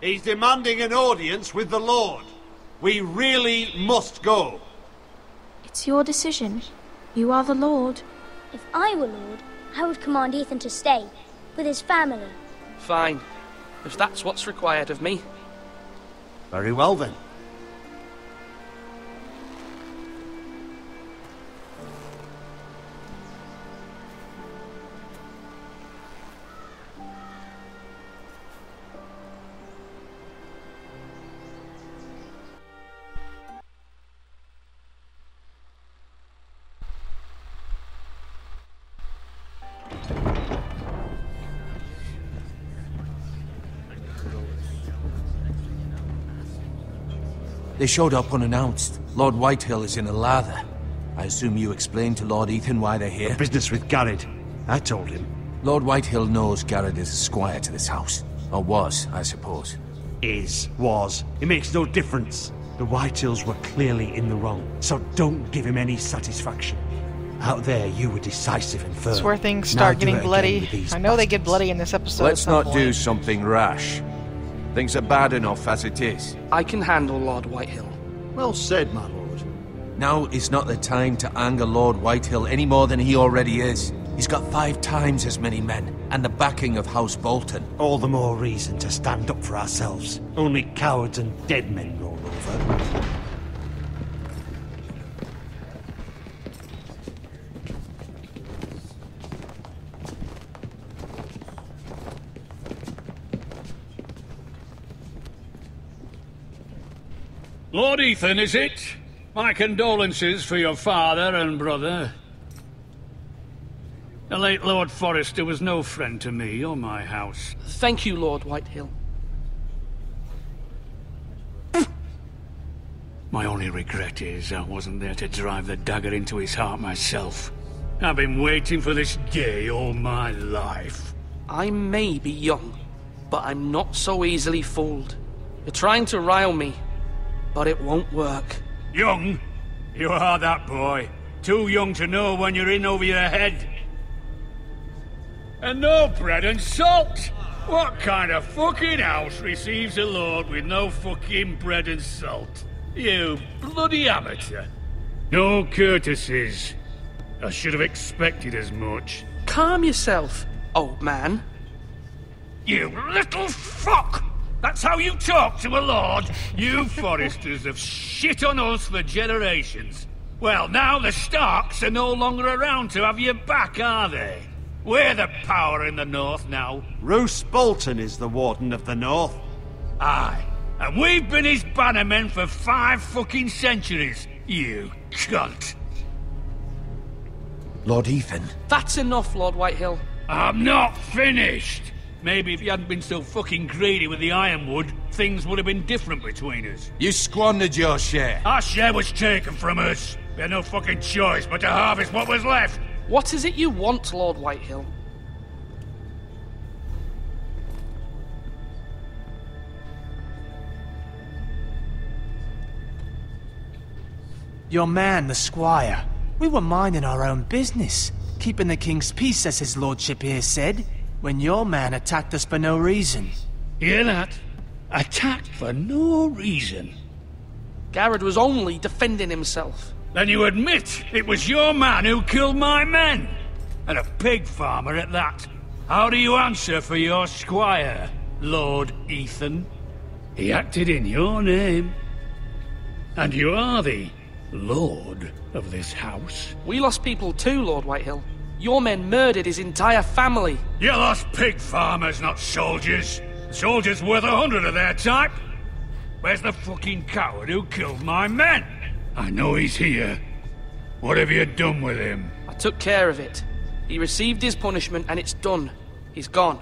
M: He's demanding an audience with the Lord. We really must go.
L: It's your decision. You are the Lord.
N: If I were Lord, I would command Ethan to stay, with his family.
O: Fine. If that's what's required of me.
M: Very well then.
C: They showed up unannounced. Lord Whitehill is in a lather. I assume you explained to Lord Ethan why they're here?
M: Business with Garrett. I told him.
C: Lord Whitehill knows Garrett is a squire to this house. Or was, I suppose.
M: Was. It makes no difference. The Whitehills were clearly in the wrong, so don't give him any satisfaction. Out there, you were decisive and firm.
A: It's where things start getting bloody. I know they get bloody in this episode.
G: Let's not do something rash. Things are bad enough as it is.
O: I can handle Lord Whitehill.
M: Well said, my lord.
C: Now is not the time to anger Lord Whitehill any more than he already is. He's got 5 times as many men, and the backing of House Bolton.
M: All the more reason to stand up for ourselves. Only cowards and dead men roll over.
B: Lord Ethan, is it? My condolences for your father and brother. The late Lord Forrester was no friend to me or my house.
O: Thank you, Lord Whitehill.
B: My only regret is I wasn't there to drive the dagger into his heart myself. I've been waiting for this day all my life.
O: I may be young, but I'm not so easily fooled. You're trying to rile me, but it won't work.
B: Young? You are that boy. Too young to know when you're in over your head. And no bread and salt! What kind of fucking house receives a lord with no fucking bread and salt? You bloody amateur. No courtesies. I should have expected as much.
O: Calm yourself, old man.
B: You little fuck! That's how you talk to a lord? You Forresters have shit on us for generations. Well, now the Starks are no longer around to have your back, are they? We're the power in the north now.
M: Roose Bolton is the Warden of the North.
B: Aye. And we've been his bannermen for 5 fucking centuries, you cunt.
C: Lord Ethan.
O: That's enough, Lord Whitehill.
B: I'm not finished. Maybe if you hadn't been so fucking greedy with the ironwood, things would have been different between us.
C: You squandered your share.
B: Our share was taken from us. We had no fucking choice but to harvest what was left.
O: What is it you want, Lord Whitehill?
C: Your man, the squire. We were minding our own business, keeping the king's peace, as his lordship here said, when your man attacked us for no reason.
B: Hear that? Attacked for no reason.
O: Garrett was only defending himself.
B: Then you admit it was your man who killed my men? And a pig farmer at that. How do you answer for your squire, Lord Ethan? He acted in your name. And you are the lord of this house.
O: We lost people too, Lord Whitehill. Your men murdered his entire family.
B: You lost pig farmers, not soldiers. Soldiers worth 100 of their type. Where's the fucking coward who killed my men?
P: I know he's here. What have you done with him?
O: I took care of it. He received his punishment and it's done. He's gone.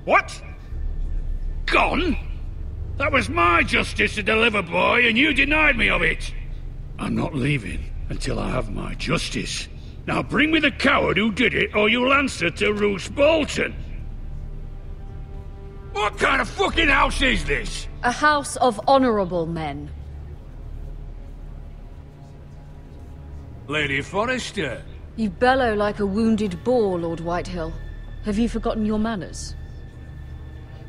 P: What? Gone? That was my justice to deliver, boy, and you denied me of it. I'm not leaving until I have my justice. Now bring me the coward who did it, or you'll answer to Roose Bolton. What kind of fucking house is this?
K: A house of honorable men.
P: Lady Forrester.
K: You bellow like a wounded boar, Lord Whitehill. Have you forgotten your manners?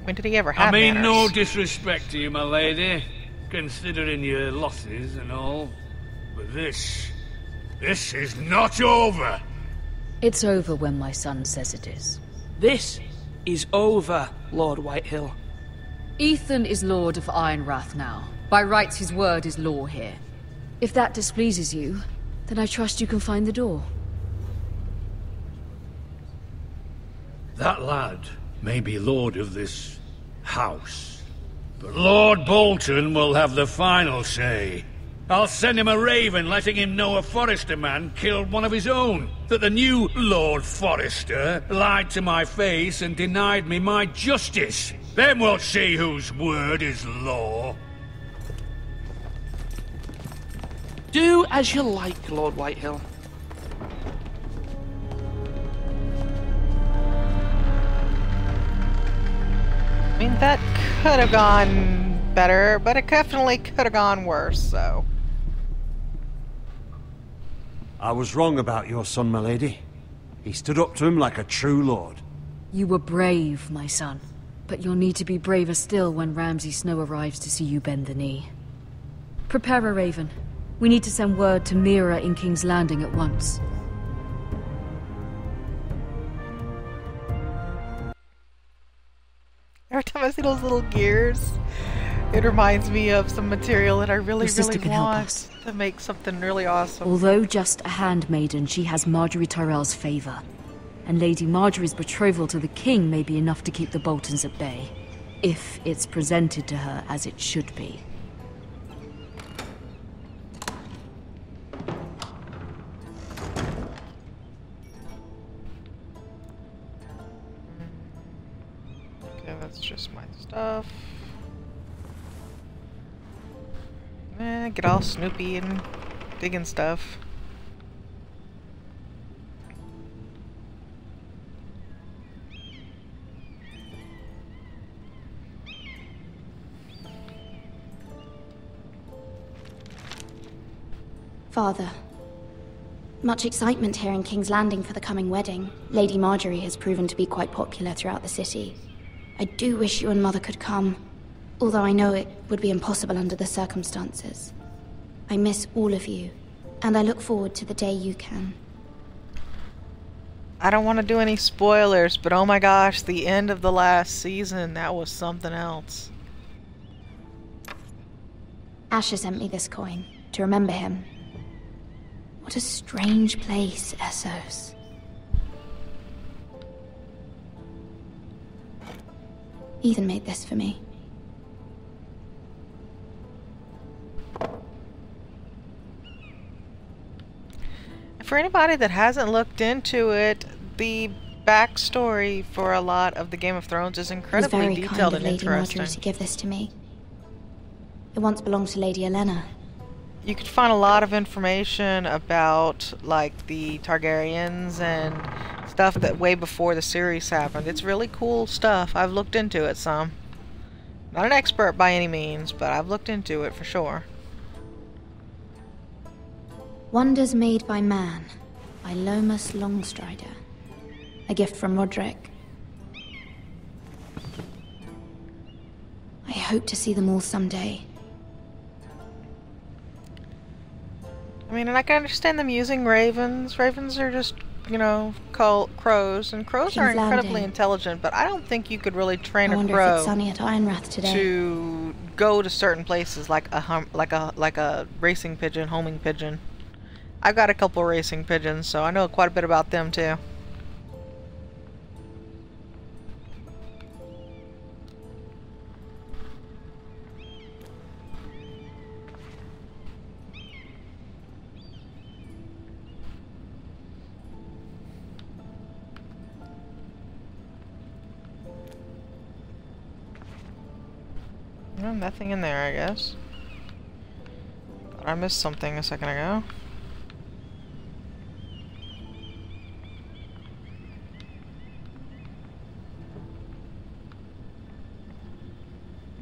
A: When did he ever have
P: I mean,
A: manners?
P: no disrespect to you, my lady, considering your losses and all. But this is not over.
K: It's over when my son says it is.
O: This is over, Lord Whitehill.
K: Ethan is Lord of Ironrath now. By rights, his word is law here. If that displeases you, then I trust you can find the door.
P: That lad may be lord of this house, but Lord Bolton will have the final say. I'll send him a raven letting him know a Forrester man killed one of his own, that the new Lord Forrester lied to my face and denied me my justice. Then we'll see whose word is law.
O: Do as you like, Lord Whitehill.
A: I mean, that could have gone better, but it definitely could have gone worse, so...
M: I was wrong about your son, my lady. He stood up to him like a true lord.
K: You were brave, my son. But you'll need to be braver still when Ramsay Snow arrives to see you bend the knee. Prepare a raven. We need to send word to Mira in King's Landing at once.
A: Every time I see those little gears, it reminds me of some material that I really want to make something really awesome.
K: Although just a handmaiden, she has Marjorie Tyrell's favor. And Lady Marjorie's betrothal to the king may be enough to keep the Boltons at bay. If it's presented to her as it should be.
A: Okay, that's just my stuff. Get all snoopy and digging stuff.
Q: Father, much excitement here in King's Landing for the coming wedding. Lady Marjorie has proven to be quite popular throughout the city. I do wish you and Mother could come, although I know it would be impossible under the circumstances. I miss all of you, and I look forward to the day you can.
A: I don't want to do any spoilers, but oh my gosh, the end of the last season, that was something else.
Q: Asher sent me this coin, to remember him. What a strange place, Essos. Ethan made this for me.
A: For anybody that hasn't looked into it, the backstory for a lot of the Game of Thrones is incredibly detailed and interesting. It was very kind of Lady Marjorie
Q: to give this to me. It once belonged to Lady Olenna.
A: You could find a lot of information about, like, the Targaryens and stuff that way before the series happened. It's really cool stuff. I've looked into it some. Not an expert by any means, but I've looked into it for sure.
Q: Wonders Made by Man, by Lomas Longstrider. A gift from Roderick. I hope to see them all someday.
A: I mean, and I can understand them using ravens. Ravens are just, you know, called crows, and crows are incredibly intelligent, but I don't think you could really train a crow
Q: if it's sunny at Ironrath today.
A: To go to certain places like a racing pigeon, homing pigeon. I've got a couple racing pigeons, so I know quite a bit about them too. No, nothing in there, I guess. Thought I missed something a second ago.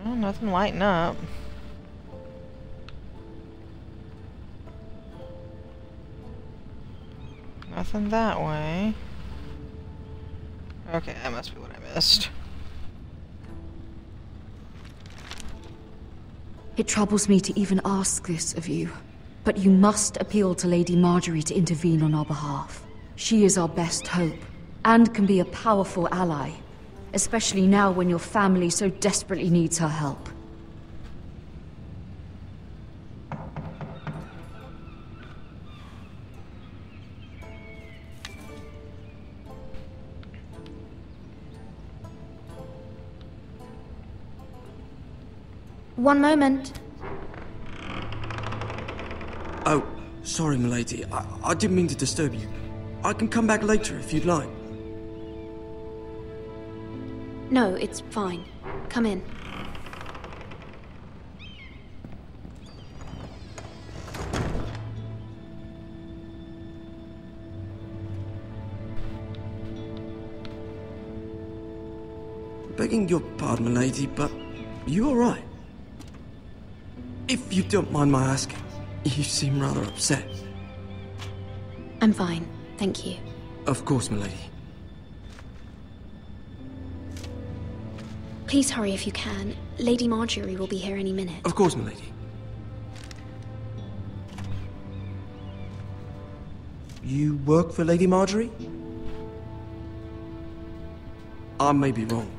A: Oh, nothing lighting up. Nothing that way. Okay, that must be what I missed.
K: It troubles me to even ask this of you, but you must appeal to Lady Marjorie to intervene on our behalf. She is our best hope, and can be a powerful ally, especially now when your family so desperately needs her help.
Q: One moment.
J: Oh, sorry, milady. I didn't mean to disturb you. I can come back later if you'd like.
Q: No, it's fine. Come in.
J: Begging your pardon, milady, but you all right? If you don't mind my asking, you seem rather upset.
Q: I'm fine, thank you.
J: Of course, milady.
Q: Please hurry if you can. Lady Marjorie will be here any minute.
J: Of course, milady. You work for Lady Marjorie? I may be wrong,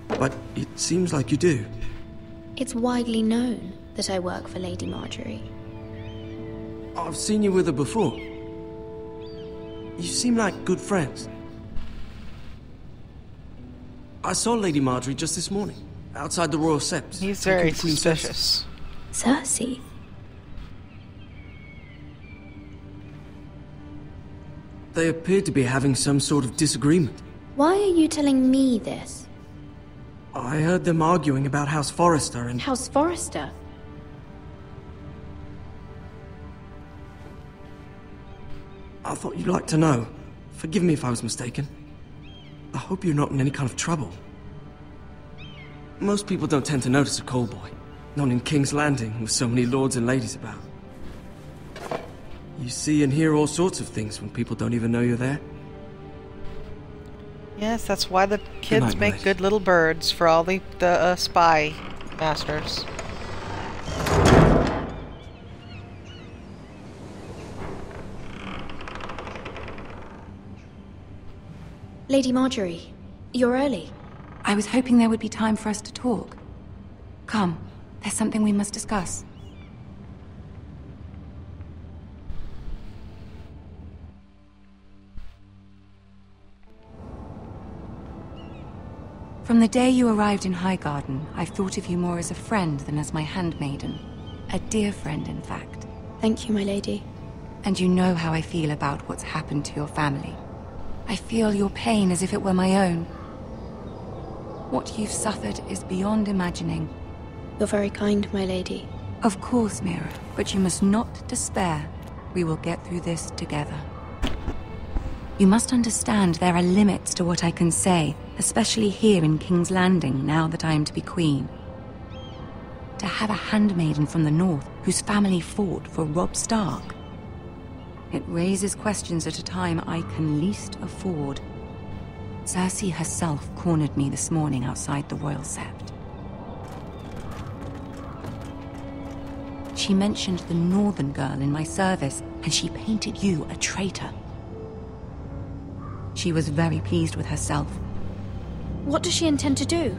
J: but it seems like you do.
Q: It's widely known that I work for Lady Marjorie.
J: I've seen you with her before. You seem like good friends. I saw Lady Marjorie just this morning, outside the Royal Sept.
A: He's very suspicious.
Q: Cersei?
J: They appeared to be having some sort of disagreement.
Q: Why are you telling me this?
J: I heard them arguing about House Forrester and...
Q: House Forrester?
J: I thought you'd like to know. Forgive me if I was mistaken. I hope you're not in any kind of trouble. Most people don't tend to notice a call boy. Not in King's Landing, with so many lords and ladies about. You see and hear all sorts of things when people don't even know you're there.
A: Yes, that's why the kids
J: night,
A: make
J: Milady.
A: good little birds for all the spy masters.
Q: Lady Marjorie, you're early.
R: I was hoping there would be time for us to talk. Come, there's something we must discuss. From the day you arrived in Highgarden, I've thought of you more as a friend than as my handmaiden. A dear friend, in fact.
Q: Thank you, my lady.
R: And you know how I feel about what's happened to your family. I feel your pain as if it were my own. What you've suffered is beyond imagining.
Q: You're very kind, my lady.
R: Of course, Mira, but you must not despair. We will get through this together. You must understand there are limits to what I can say, especially here in King's Landing, now that I am to be queen. To have a handmaiden from the north whose family fought for Robb Stark. It raises questions at a time I can least afford. Cersei herself cornered me this morning outside the Royal Sept. She mentioned the northern girl in my service, and she painted you a traitor. She was very pleased with herself.
Q: What does she intend to do?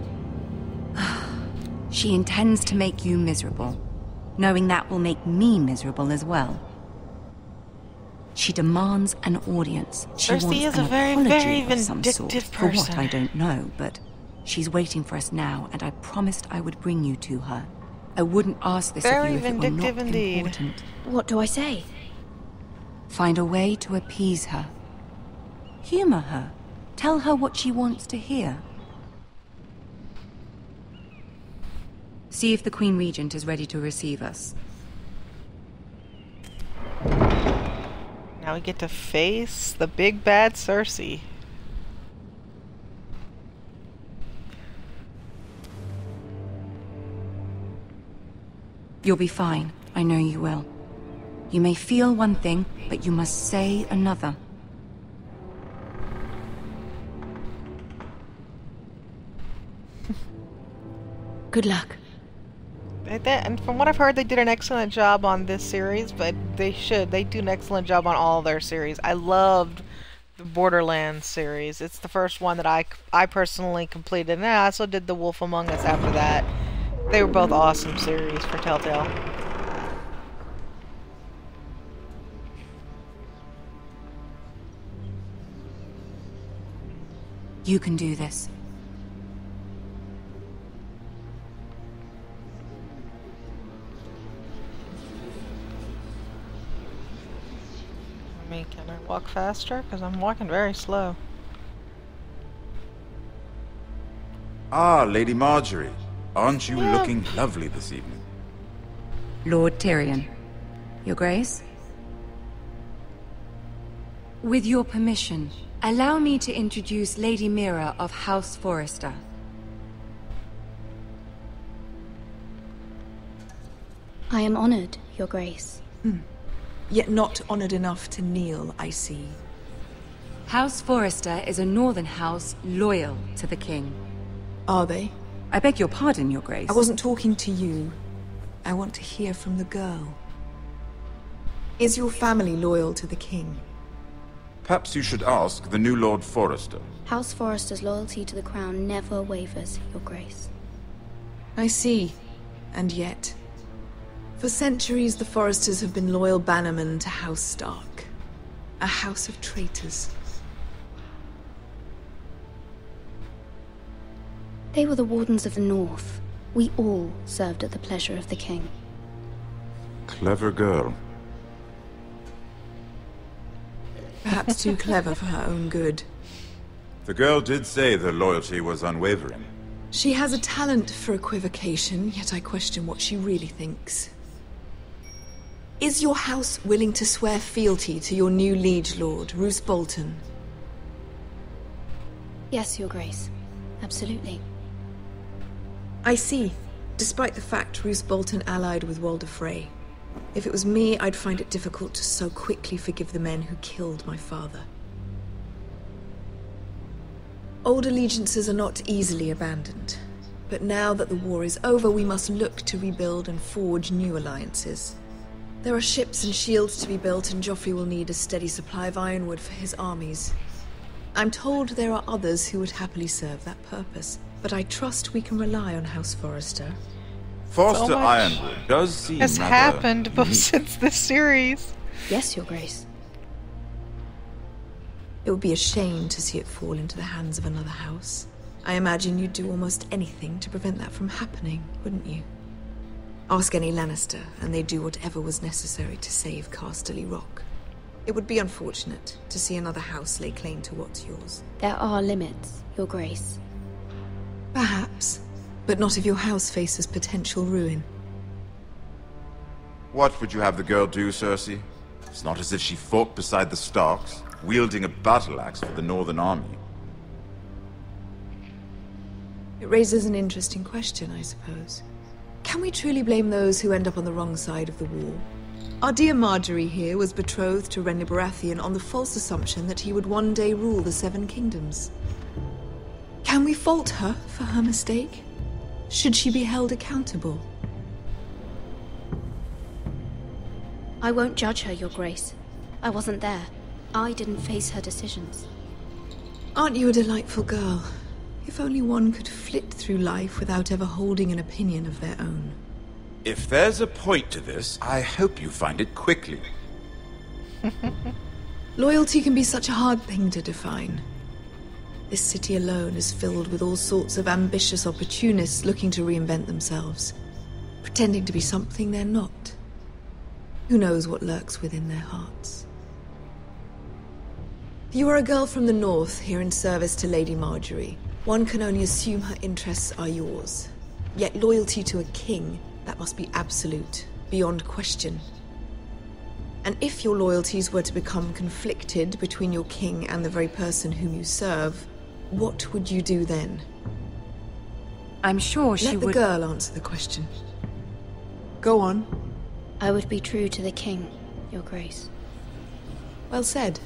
R: She intends to make you miserable, knowing that will make me miserable as well. She demands an audience. She
A: Cersei
R: wants
A: is
R: an
A: a very,
R: apology
A: very
R: of some sort.
A: vindictive
R: For what,
A: person.
R: I don't know, but she's waiting for us now, and I promised I would bring you to her. I wouldn't ask this of
A: Very
R: you if it were
A: vindictive
R: not
A: indeed.
R: important.
Q: What do I say?
R: Find a way to appease her. Humor her. Tell her what she wants to hear. See if the Queen Regent is ready to receive us.
A: Now we get to face the big bad Cersei.
R: You'll be fine. I know you will. You may feel one thing, but you must say another.
K: Good luck.
A: And from what I've heard, they did an excellent job on this series, but they should. They do an excellent job on all their series. I loved the Borderlands series. It's the first one that I personally completed, and I also did The Wolf Among Us after that. They were both awesome series for Telltale.
R: You can do this.
A: Can I walk faster? Because I'm walking very slow.
S: Ah, Lady Marjorie. Aren't you looking lovely this evening?
R: Lord Tyrion. Your Grace? With your permission, allow me to introduce Lady Mira of House Forrester.
Q: I am honored, Your Grace.
T: Yet not honored enough to kneel, I see.
R: House Forrester is a northern house loyal to the king.
T: Are they?
R: I beg your pardon, Your Grace.
T: I wasn't talking to you. I want to hear from the girl. Is your family loyal to the king?
S: Perhaps you should ask the new Lord Forrester.
Q: House Forrester's loyalty to the crown never wavers, Your Grace.
T: I see. And yet... For centuries, the Forresters have been loyal bannermen to House Stark. A house of traitors.
Q: They were the Wardens of the North. We all served at the pleasure of the king.
S: Clever girl.
T: Perhaps too clever for her own good.
S: The girl did say their loyalty was unwavering.
T: She has a talent for equivocation, yet I question what she really thinks. Is your house willing to swear fealty to your new liege lord, Roose Bolton?
Q: Yes, Your Grace. Absolutely.
T: I see. Despite the fact Roose Bolton allied with Walder Frey. If it was me, I'd find it difficult to so quickly forgive the men who killed my father. Old allegiances are not easily abandoned. But now that the war is over, we must look to rebuild and forge new alliances. There are ships and shields to be built, and Joffrey will need a steady supply of ironwood for his armies. I'm told there are others who would happily serve that purpose, but I trust we can rely on House Forrester.
S: Forrester Ironwood does seem
A: has
S: rather
A: happened both since this series.
Q: Yes, Your Grace.
T: It would be a shame to see it fall into the hands of another house. I imagine you'd do almost anything to prevent that from happening, wouldn't you? Ask any Lannister, and they'd do whatever was necessary to save Casterly Rock. It would be unfortunate to see another house lay claim to what's yours.
Q: There are limits, Your Grace.
T: Perhaps, but not if your house faces potential ruin.
S: What would you have the girl do, Cersei? It's not as if she fought beside the Starks, wielding a battle axe for the Northern Army.
T: It raises an interesting question, I suppose. Can we truly blame those who end up on the wrong side of the war? Our dear Marjorie here was betrothed to Renly Baratheon on the false assumption that he would one day rule the Seven Kingdoms. Can we fault her for her mistake? Should she be held accountable?
Q: I won't judge her, Your Grace. I wasn't there. I didn't face her decisions.
T: Aren't you a delightful girl? If only one could flit through life without ever holding an opinion of their own.
S: If there's a point to this, I hope you find it quickly.
T: Loyalty can be such a hard thing to define. This city alone is filled with all sorts of ambitious opportunists looking to reinvent themselves, pretending to be something they're not. Who knows what lurks within their hearts? You are a girl from the north, here in service to Lady Marjorie. One can only assume her interests are yours. Yet loyalty to a king, that must be absolute, beyond question. And if your loyalties were to become conflicted between your king and the very person whom you serve, what would you do then?
R: I'm sure she would...
T: Let the girl answer the question. Go on.
Q: I would be true to the king, Your Grace.
T: Well said.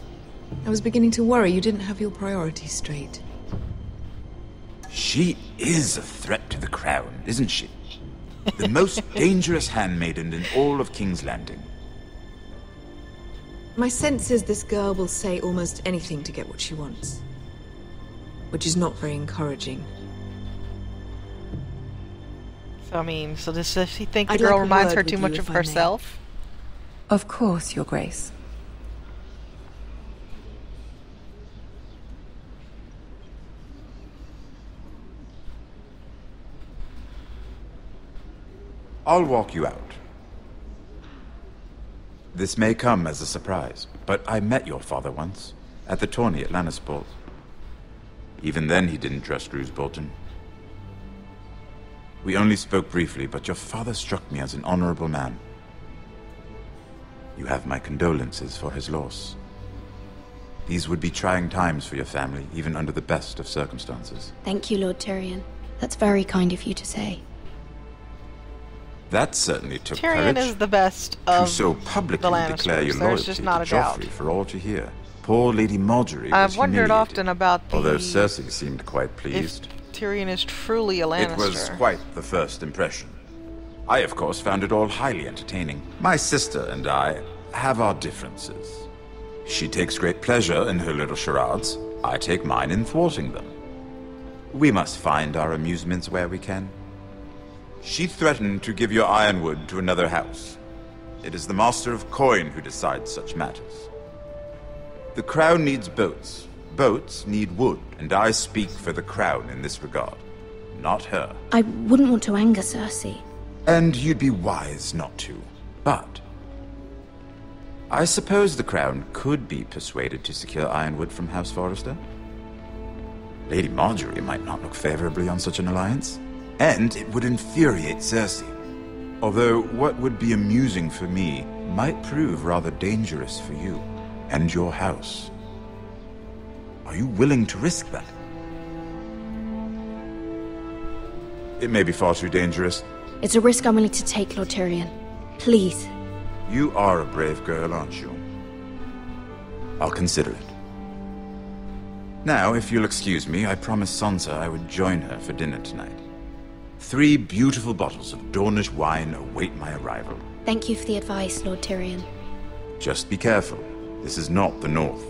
T: I was beginning to worry you didn't have your priorities straight.
S: She is a threat to the crown, isn't she? The most dangerous handmaiden in all of King's Landing.
T: My sense is this girl will say almost anything to get what she wants. Which is not very encouraging.
A: So, I mean, so does she think the
T: I'd
A: girl
T: like a
A: reminds
T: word
A: her
T: with
A: too
T: you,
A: much
T: if
A: of
T: I may.
A: herself?
R: Of course, Your Grace.
S: I'll walk you out. This may come as a surprise, but I met your father once, at the tourney at Lannisport. Even then he didn't trust Roose Bolton. We only spoke briefly, but your father struck me as an honorable man. You have my condolences for his loss. These would be trying times for your family, even under the best of circumstances.
Q: Thank you, Lord Tyrion. That's very kind of you to say.
S: That certainly took
A: Tyrion
S: courage.
A: is the best
S: To
A: of
S: so
A: the
S: publicly declare your
A: Lannisters. There's
S: loyalty
A: just
S: to
A: not a doubt.
S: Joffrey for all to hear. Poor Lady Marjorie was
A: I've wondered
S: humiliated,
A: often about the...
S: although Cersei seemed quite pleased.
A: If Tyrion is truly a Lannister.
S: It was quite the first impression. I, of course, found it all highly entertaining. My sister and I have our differences. She takes great pleasure in her little charades. I take mine in thwarting them. We must find our amusements where we can. She threatened to give your ironwood to another house. It is the Master of Coin who decides such matters. The Crown needs boats. Boats need wood, and I speak for the Crown in this regard, not her.
Q: I wouldn't want to anger Cersei.
S: And you'd be wise not to. But I suppose the Crown could be persuaded to secure ironwood from House Forrester. Lady Marjorie might not look favorably on such an alliance, and it would infuriate Cersei. Although what would be amusing for me might prove rather dangerous for you and your house. Are you willing to risk that? It may be far too dangerous.
Q: It's a risk I'm willing to take, Lord Tyrion. Please.
S: You are a brave girl, aren't you? I'll consider it. Now, if you'll excuse me, I promised Sansa I would join her for dinner tonight. 3 beautiful bottles of Dornish wine await my arrival.
Q: Thank you for the advice, Lord Tyrion.
S: Just be careful. This is not the North.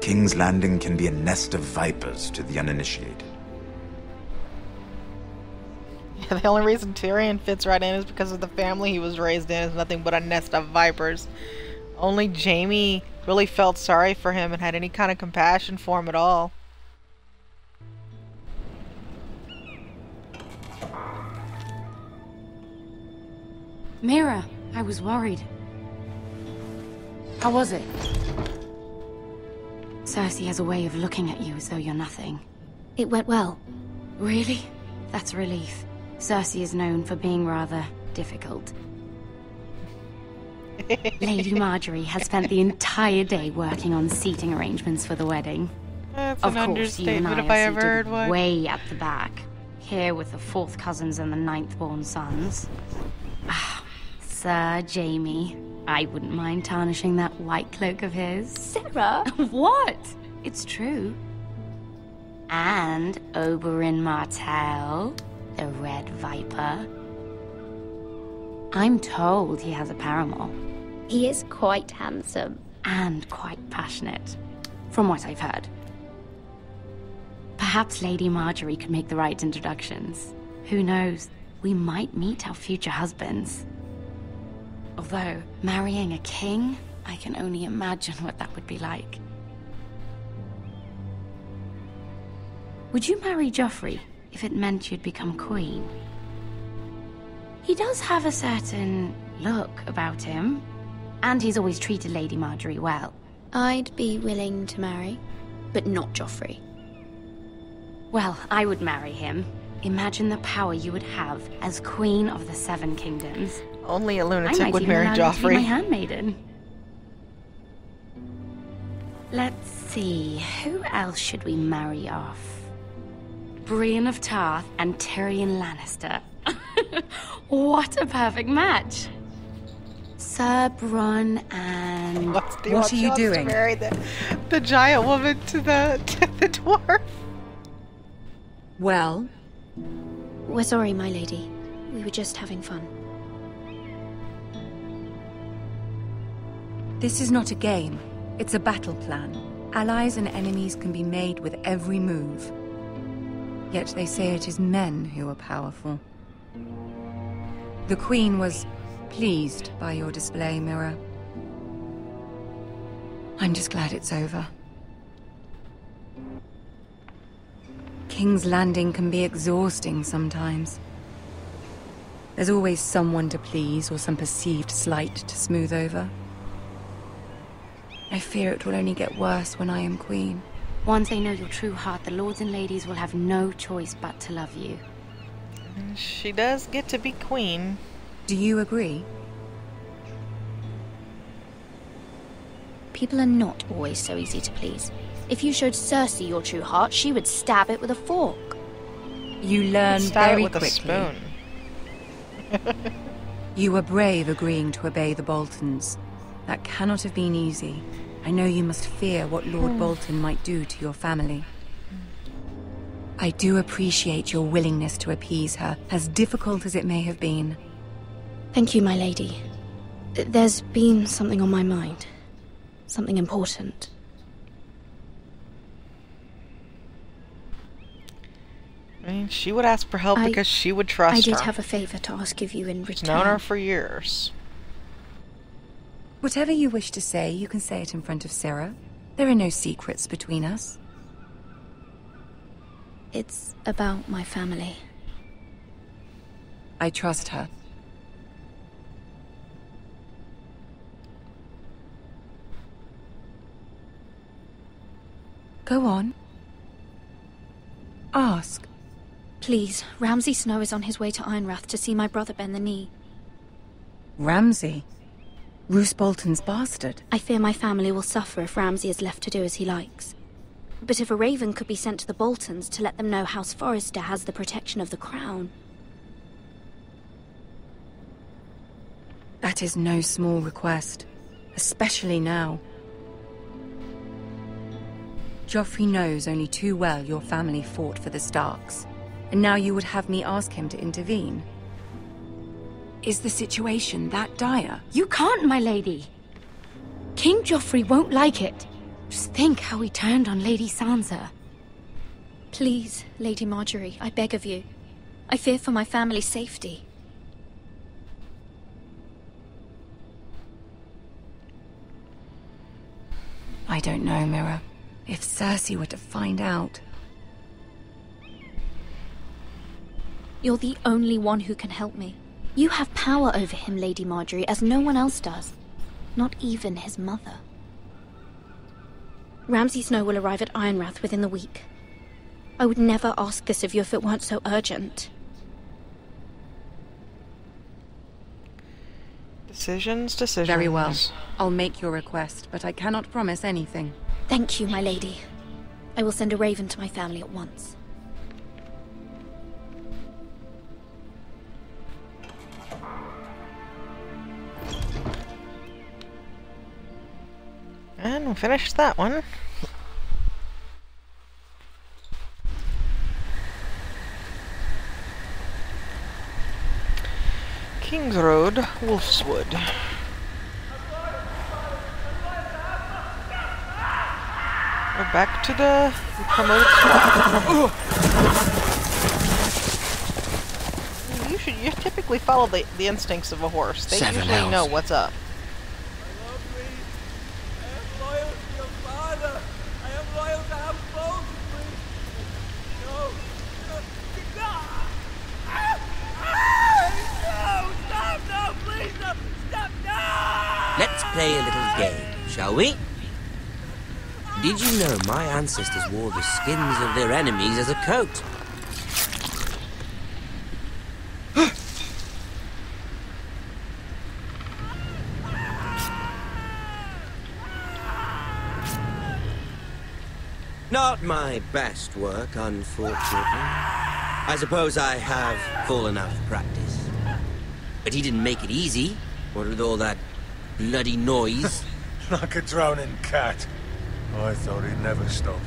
S: King's Landing can be a nest of vipers to the uninitiated.
A: Yeah, the only reason Tyrion fits right in is because of the family he was raised in is nothing but a nest of vipers. Only Jaime really felt sorry for him and had any kind of compassion for him at all.
R: Mira, I was worried. How was it? Cersei has a way of looking at you as though you're nothing.
Q: It went well.
R: Really? That's a relief. Cersei is known for being rather difficult. Lady Marjorie has spent the entire day working on seating arrangements for the wedding.
A: That's
R: Of
A: an
R: course, you and
A: understatement
R: I
A: if I
R: are
A: ever
R: seated
A: heard one.
R: way at the back, here with the 4th cousins and the 9th-born sons. Ah, Sir Jaime, I wouldn't mind tarnishing that white cloak of his.
Q: Sarah!
R: What? It's true. And Oberyn Martell, the Red Viper. I'm told he has a paramour.
Q: He is quite handsome.
R: And quite passionate, from what I've heard. Perhaps Lady Marjorie could make the right introductions. Who knows? We might meet our future husbands. Although, marrying a king, I can only imagine what that would be like. Would you marry Joffrey if it meant you'd become queen? He does have a certain look about him, and he's always treated Lady Marjorie well.
Q: I'd be willing to marry, but not Joffrey.
R: Well, I would marry him, Imagine the power you would have as Queen of the Seven Kingdoms.
A: Only a
R: I
A: lunatic
R: might
A: would
R: even
A: marry
R: allow you to be my
A: Joffrey.
R: handmaiden. Let's see, who else should we marry off? Brienne of Tarth and Tyrion Lannister. What a perfect match! Sir Bronn and...
A: What are you doing? To marry the giant woman to the dwarf.
R: Well?
Q: We're sorry, my lady. We were just having fun.
R: This is not a game. It's a battle plan. Allies and enemies can be made with every move. Yet they say it is men who are powerful. The Queen was pleased by your display, Mira. I'm just glad it's over. King's Landing can be exhausting sometimes. There's always someone to please or some perceived slight to smooth over. I fear it will only get worse when I am queen.
K: Once they know your true heart, the lords and ladies will have no choice but to love you.
A: She does get to be queen.
R: Do you agree?
Q: People are not always so easy to please. If you showed Cersei your true heart, she would stab it with a fork.
R: You learn
A: Stab
R: very
A: it with
R: quickly.
A: a spoon.
R: You were brave agreeing to obey the Boltons. That cannot have been easy. I know you must fear what Lord Bolton might do to your family. I do appreciate your willingness to appease her, as difficult as it may have been.
Q: Thank you, my lady. There's been something on my mind. Something important.
A: I mean, she would ask for help because she would trust her.
Q: I did have a favor to ask of you in return.
A: She's known her for years.
R: Whatever you wish to say, you can say it in front of Sarah. There are no secrets between us.
Q: It's about my family.
R: I trust her. Go on. Ask.
Q: Please, Ramsay Snow is on his way to Ironrath to see my brother bend the knee.
R: Ramsay? Roose Bolton's bastard?
Q: I fear my family will suffer if Ramsay is left to do as he likes. But if a raven could be sent to the Boltons to let them know House Forrester has the protection of the crown...
R: That is no small request, especially now. Joffrey knows only too well your family fought for the Starks, and now you would have me ask him to intervene. Is the situation that dire?
K: You can't, my lady. King Joffrey won't like it. Just think how he turned on Lady Sansa.
Q: Please, Lady Marjorie, I beg of you. I fear for my family's safety.
R: I don't know, Mira. If Cersei were to find out...
Q: You're the only one who can help me. You have power over him, Lady Marjorie, as no one else does. Not even his mother. Ramsay Snow will arrive at Ironrath within the week. I would never ask this of you if it weren't so urgent.
A: Decisions.
R: Very well. I'll make your request, but I cannot promise anything.
Q: Thank you, my lady. I will send a raven to my family at once.
A: And we finished that one. King's Road, Wolfswood. We're back to the promoted squad. You typically follow the instincts of a horse. They usually know what's up.
U: Let's play a little game, shall we? Did you know my ancestors wore the skins of their enemies as a coat? Not my best work, unfortunately. I suppose I have fallen out of practice. But he didn't make it easy, what with all that bloody noise.
G: Like a drowning cat. I thought he'd never stop.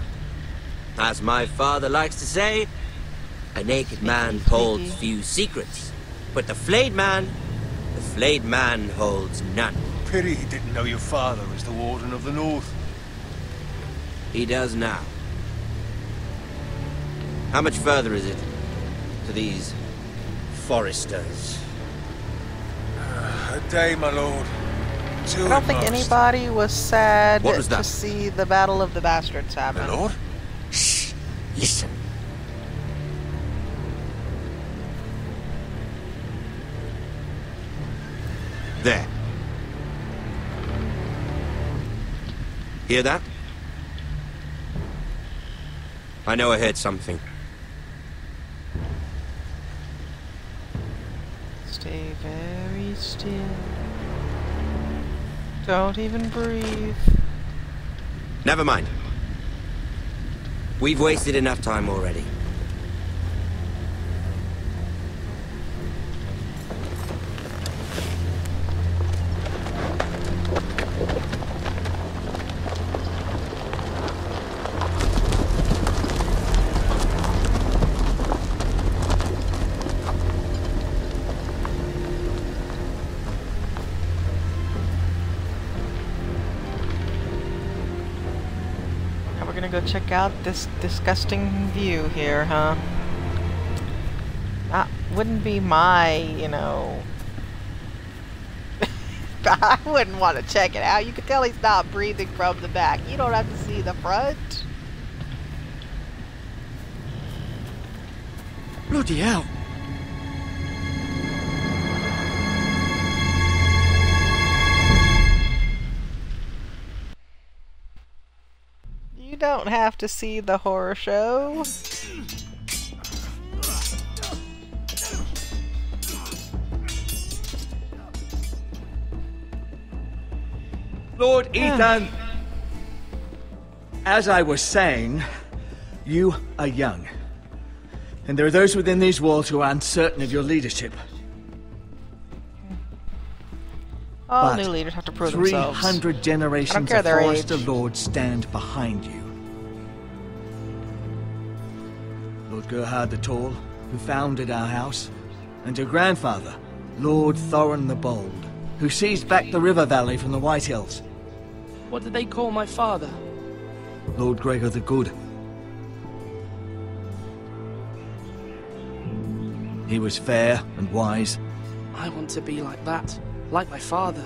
U: As my father likes to say, a naked man holds few secrets. But the flayed man holds none.
G: Pity he didn't know your father was the Warden of the North.
U: He does now. How much further is it to these Foresters?
G: A day, my lord.
A: I don't think anybody was sad
U: was
A: to see the Battle of the Bastards happen.
G: My lord?
U: Shh! Listen. There. Hear that? I know I heard something.
A: Stay very still. Don't even breathe.
U: Never mind. We've wasted enough time already.
A: Go check out this disgusting view here, huh? That wouldn't be my, you know... I wouldn't want to check it out. You can tell he's not breathing from the back. You don't have to see the front.
E: Bloody hell.
A: You don't have to see the horror show.
I: Lord Ethan! As I was saying, you are young. And there are those within these walls who are uncertain of your leadership.
A: All new leaders have to prove themselves.
I: 300 generations of Forester lords stand behind you. Lord Gerhard the Tall, who founded our house, and your grandfather, Lord Thorin the Bold, who seized back the river valley from the White Hills.
O: What did they call my father?
I: Lord Gregor the Good. He was fair and wise.
O: I want to be like that, like my father.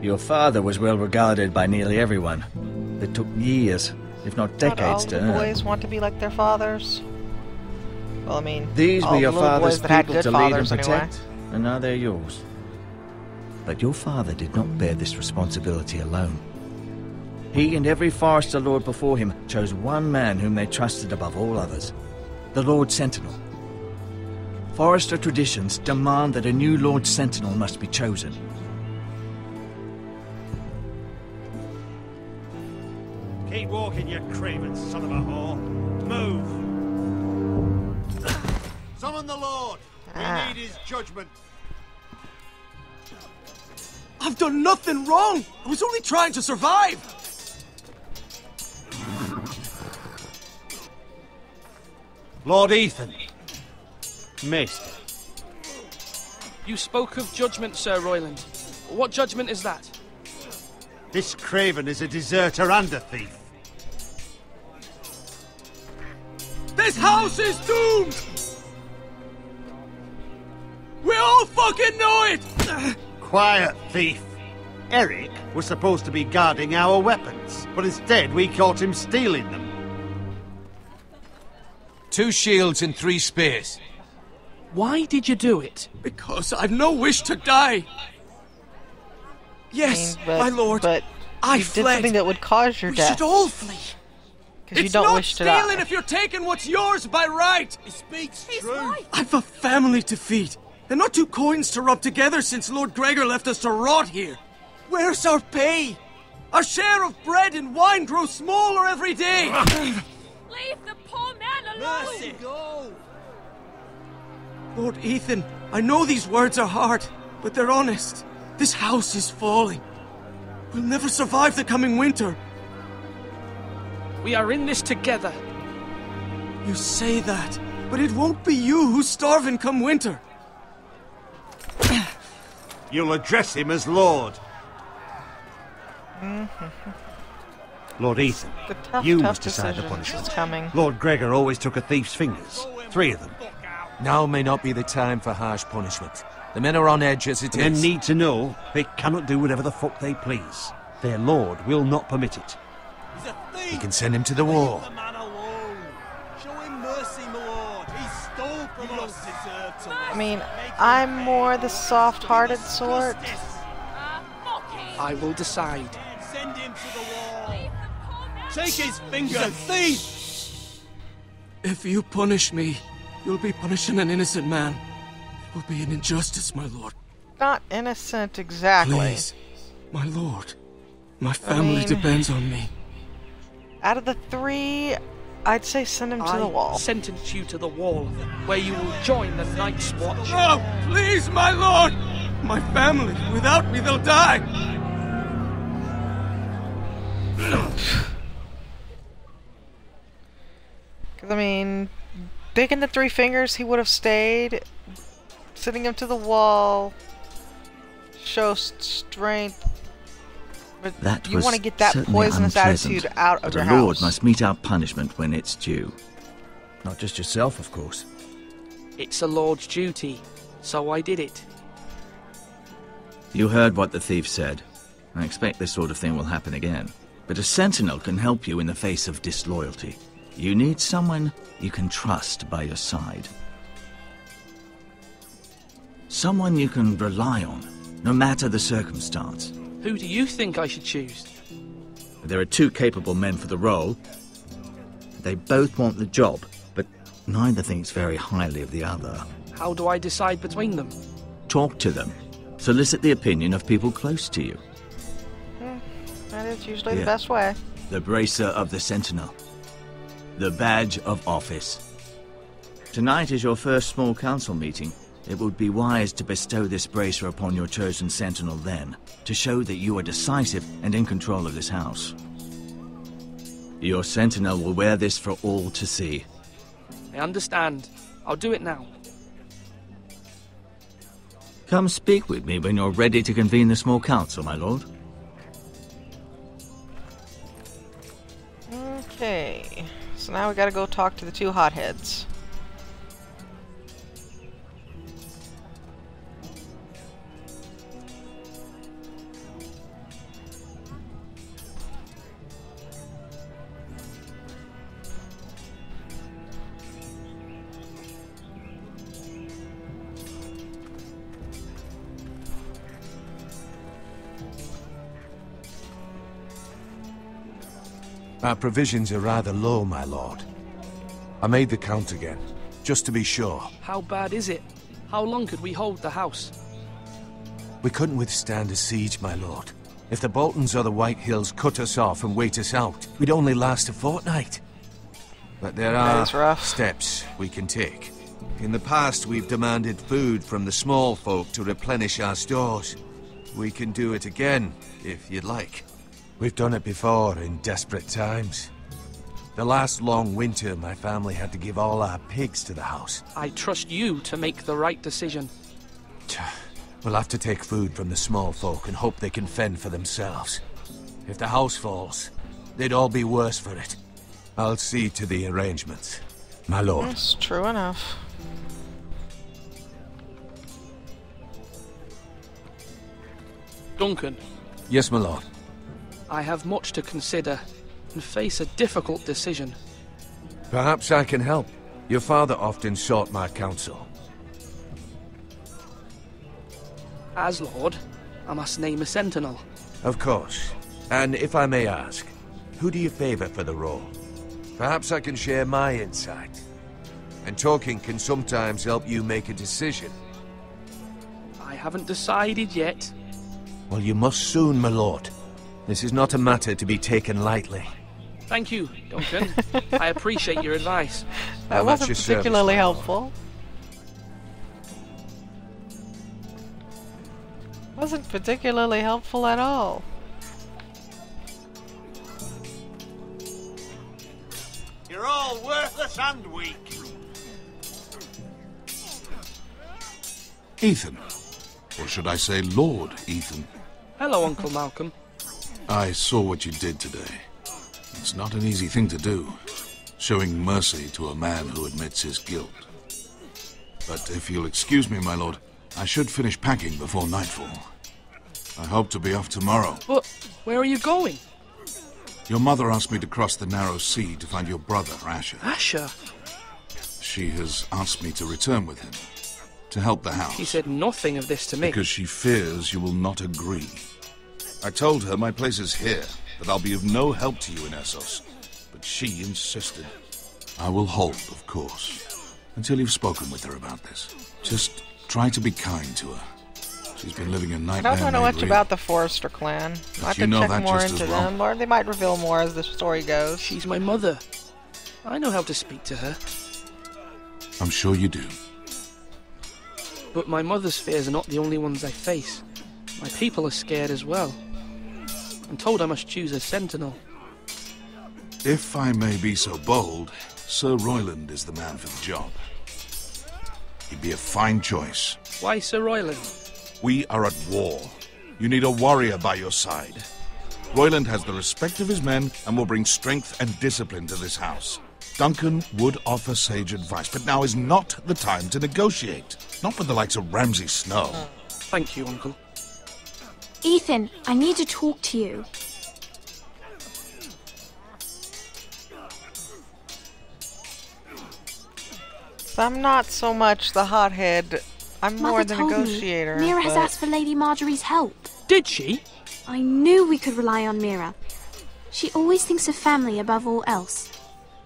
I: Your father was well regarded by nearly everyone. It took years, if not decades, to
A: Not all the
I: earn.
A: boys want to be like their fathers. Well, I mean,
I: These
A: all
I: were your
A: the little
I: father's
A: boys that had
I: people
A: good
I: to lead and
A: fathers anyway.
I: protect, and now they're yours. But your father did not bear this responsibility alone. He and every Forester Lord before him chose one man whom they trusted above all others, the Lord Sentinel. Forester traditions demand that a new Lord Sentinel must be chosen.
M: Keep walking, you craven son of a whore. Move!
H: Summon the Lord! We need his judgment.
E: I've done nothing wrong! I was only trying to survive!
M: Lord Ethan. Missed.
O: You spoke of judgment, Sir Royland. What judgment is that?
M: This craven is a deserter and a thief.
E: This house is doomed! We all fucking know it!
M: Quiet, thief. Eric was supposed to be guarding our weapons, but instead we caught him stealing them.
C: 2 shields and 3 spears.
O: Why did you do it?
E: Because I've no wish to die. Yes,
A: but,
E: my lord.
A: But
E: I
A: you did
E: fled.
A: something that would cause your
E: We
A: death.
E: should all flee.
A: Because you don't wish to die.
E: It's not stealing if you're taking what's yours by right.
H: He speaks true.
E: I've a family to feed, and not 2 coins to rub together since Lord Gregor left us to rot here. Where's our pay? Our share of bread and wine grows smaller every day!
F: Leave the poor man alone!
E: Mercy, go! Lord Ethan, I know these words are hard, but they're honest. This house is falling. We'll never survive the coming winter.
O: We are in this together.
E: You say that, but it won't be you who's starving come winter.
M: You'll address him as Lord. Lord Ethan, you must decide the punishment.
A: Coming.
M: Lord Gregor always took a thief's fingers. 3 of them.
C: Now may not be the time for harsh punishment. The men are on edge as it is.
M: Men need to know they cannot do whatever the fuck they please. Their lord will not permit it.
H: He's a thief!
C: You can send him to the wall.
H: Leave the man alone. Show him mercy, my lord. He stole from us.
A: I mean, I'm more the soft-hearted sort.
O: I will decide.
H: Send him to the wall. Take his fingers. He's a thief!
E: If you punish me, you'll be punishing an innocent man. It will be an injustice, my lord.
A: Not innocent exactly.
E: Please, my lord. My family depends on me.
A: Out of the 3, I'd say send him to the wall.
O: I sentence you to the wall, where you will join the Night's Watch.
E: No, please, my lord! My family, without me, they'll die!
A: I mean, taking the 3 fingers, he would have stayed. Sending him to the wall shows strength. But
I: That
A: you
I: was
A: want to get that
I: certainly
A: poisonous
I: unpleasant,
A: attitude out of
I: but
A: your
I: a
A: house.
I: lord must mete out punishment when it's due. Not just yourself, of course.
O: It's a lord's duty, so I did it.
I: You heard what the thief said. I expect this sort of thing will happen again. But a sentinel can help you in the face of disloyalty. You need someone you can trust by your side. Someone you can rely on, no matter the circumstance.
O: Who do you think I should choose?
I: There are 2 capable men for the role. They both want the job, but neither thinks very highly of the other.
O: How do I decide between them?
I: Talk to them. Solicit the opinion of people close to you.
A: That is usually the best way.
I: The bracer of the sentinel. The badge of office. Tonight is your first small council meeting. It would be wise to bestow this bracer upon your chosen sentinel then, to show that you are decisive and in control of this house. Your sentinel will wear this for all to see.
O: I understand. I'll do it now.
I: Come speak with me when you're ready to convene the small council, my lord.
A: Okay, so now we gotta go talk to the 2 hotheads.
G: Our provisions are rather low, my lord. I made the count again, just to be sure.
O: How bad is it? How long could we hold the house?
G: We couldn't withstand a siege, my lord. If the Boltons or the White Hills cut us off and wait us out, we'd only last a fortnight. But there are steps we can take. In the past, we've demanded food from the small folk to replenish our stores. We can do it again, if you'd like. We've done it before in desperate times. The last long winter, my family had to give all our pigs to the house.
O: I trust you to make the right decision.
G: We'll have to take food from the small folk and hope they can fend for themselves. If the house falls, they'd all be worse for it. I'll see to the arrangements, my lord.
A: That's true enough.
O: Duncan.
G: Yes, my lord.
O: I have much to consider and face a difficult decision.
G: Perhaps I can help. Your father often sought my counsel.
O: As Lord, I must name a sentinel.
G: Of course. And if I may ask, who do you favor for the role? Perhaps I can share my insight. And talking can sometimes help you make a decision.
O: I haven't decided yet.
G: Well, you must soon, my lord. This is not a matter to be taken lightly.
O: Thank you, Duncan. I appreciate your advice.
A: That wasn't particularly helpful. Wasn't particularly helpful at all.
H: You're all worthless and weak.
D: Ethan. Or should I say Lord Ethan?
O: Hello, Uncle Malcolm.
D: I saw what you did today. It's not an easy thing to do, showing mercy to a man who admits his guilt. But if you'll excuse me, my lord, I should finish packing before nightfall. I hope to be off tomorrow.
O: But where are you going?
D: Your mother asked me to cross the narrow sea to find your brother, Asher.
O: Asher?
D: She has asked me to return with him, to help the house.
O: She said nothing of this to me.
D: Because she fears you will not agree. I told her my place is here, that I'll be of no help to you in Essos. But she insisted. I will hold, of course, until you've spoken with her about this. Just try to be kind to her. She's been living a nightmare.
A: I don't know much about the Forrester clan. I have to check more into them, or they might reveal more as the story goes.
O: She's my mother. I know how to speak to her.
D: I'm sure you do.
O: But my mother's fears are not the only ones I face. My people are scared as well. I'm told I must choose a sentinel.
D: If I may be so bold, Sir Royland is the man for the job. He'd be a fine choice.
O: Why Sir Royland?
D: We are at war. You need a warrior by your side. Royland has the respect of his men and will bring strength and discipline to this house. Duncan would offer sage advice, but now is not the time to negotiate. Not with the likes of Ramsay Snow.
O: Thank you, Uncle.
L: Ethan, I need to talk to you.
A: I'm not so much the hothead. I'm more
L: Mother
A: the
L: told
A: negotiator.
L: Me, Mira has
A: but-
L: asked for Lady Marjorie's help.
O: Did she?
L: I knew we could rely on Mira. She always thinks of family above all else.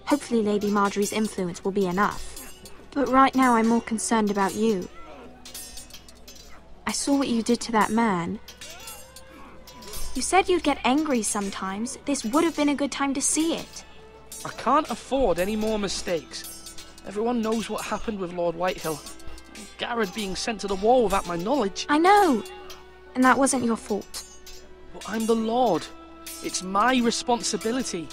L: Hopefully Lady Marjorie's influence will be enough. But right now I'm more concerned about you. I saw what you did to that man. You said you'd get angry sometimes. This would have been a good time to see it.
O: I can't afford any more mistakes. Everyone knows what happened with Lord Whitehill. Garrett being sent to the war without my knowledge.
L: I know. And that wasn't your fault.
O: But I'm the Lord. It's my responsibility.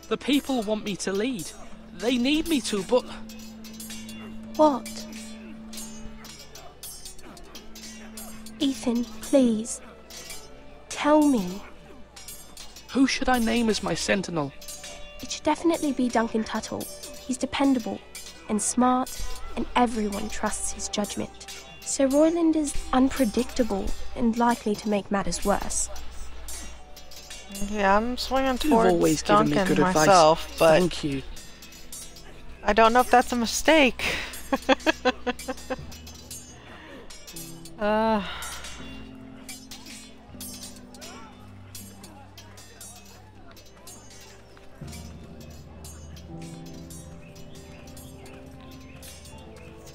O: The people want me to lead. They need me to, but...
V: What? Ethan, please. Tell me.
O: Who should I name as my sentinel?
V: It should definitely be Duncan Tuttle. He's dependable and smart, and everyone trusts his judgment. Sir Royland is unpredictable and likely to make matters worse.
A: Yeah, I'm swinging
O: You've
A: towards
O: always given me
A: Duncan
O: good advice.
A: myself, but
O: Thank you.
A: I don't know if that's a mistake.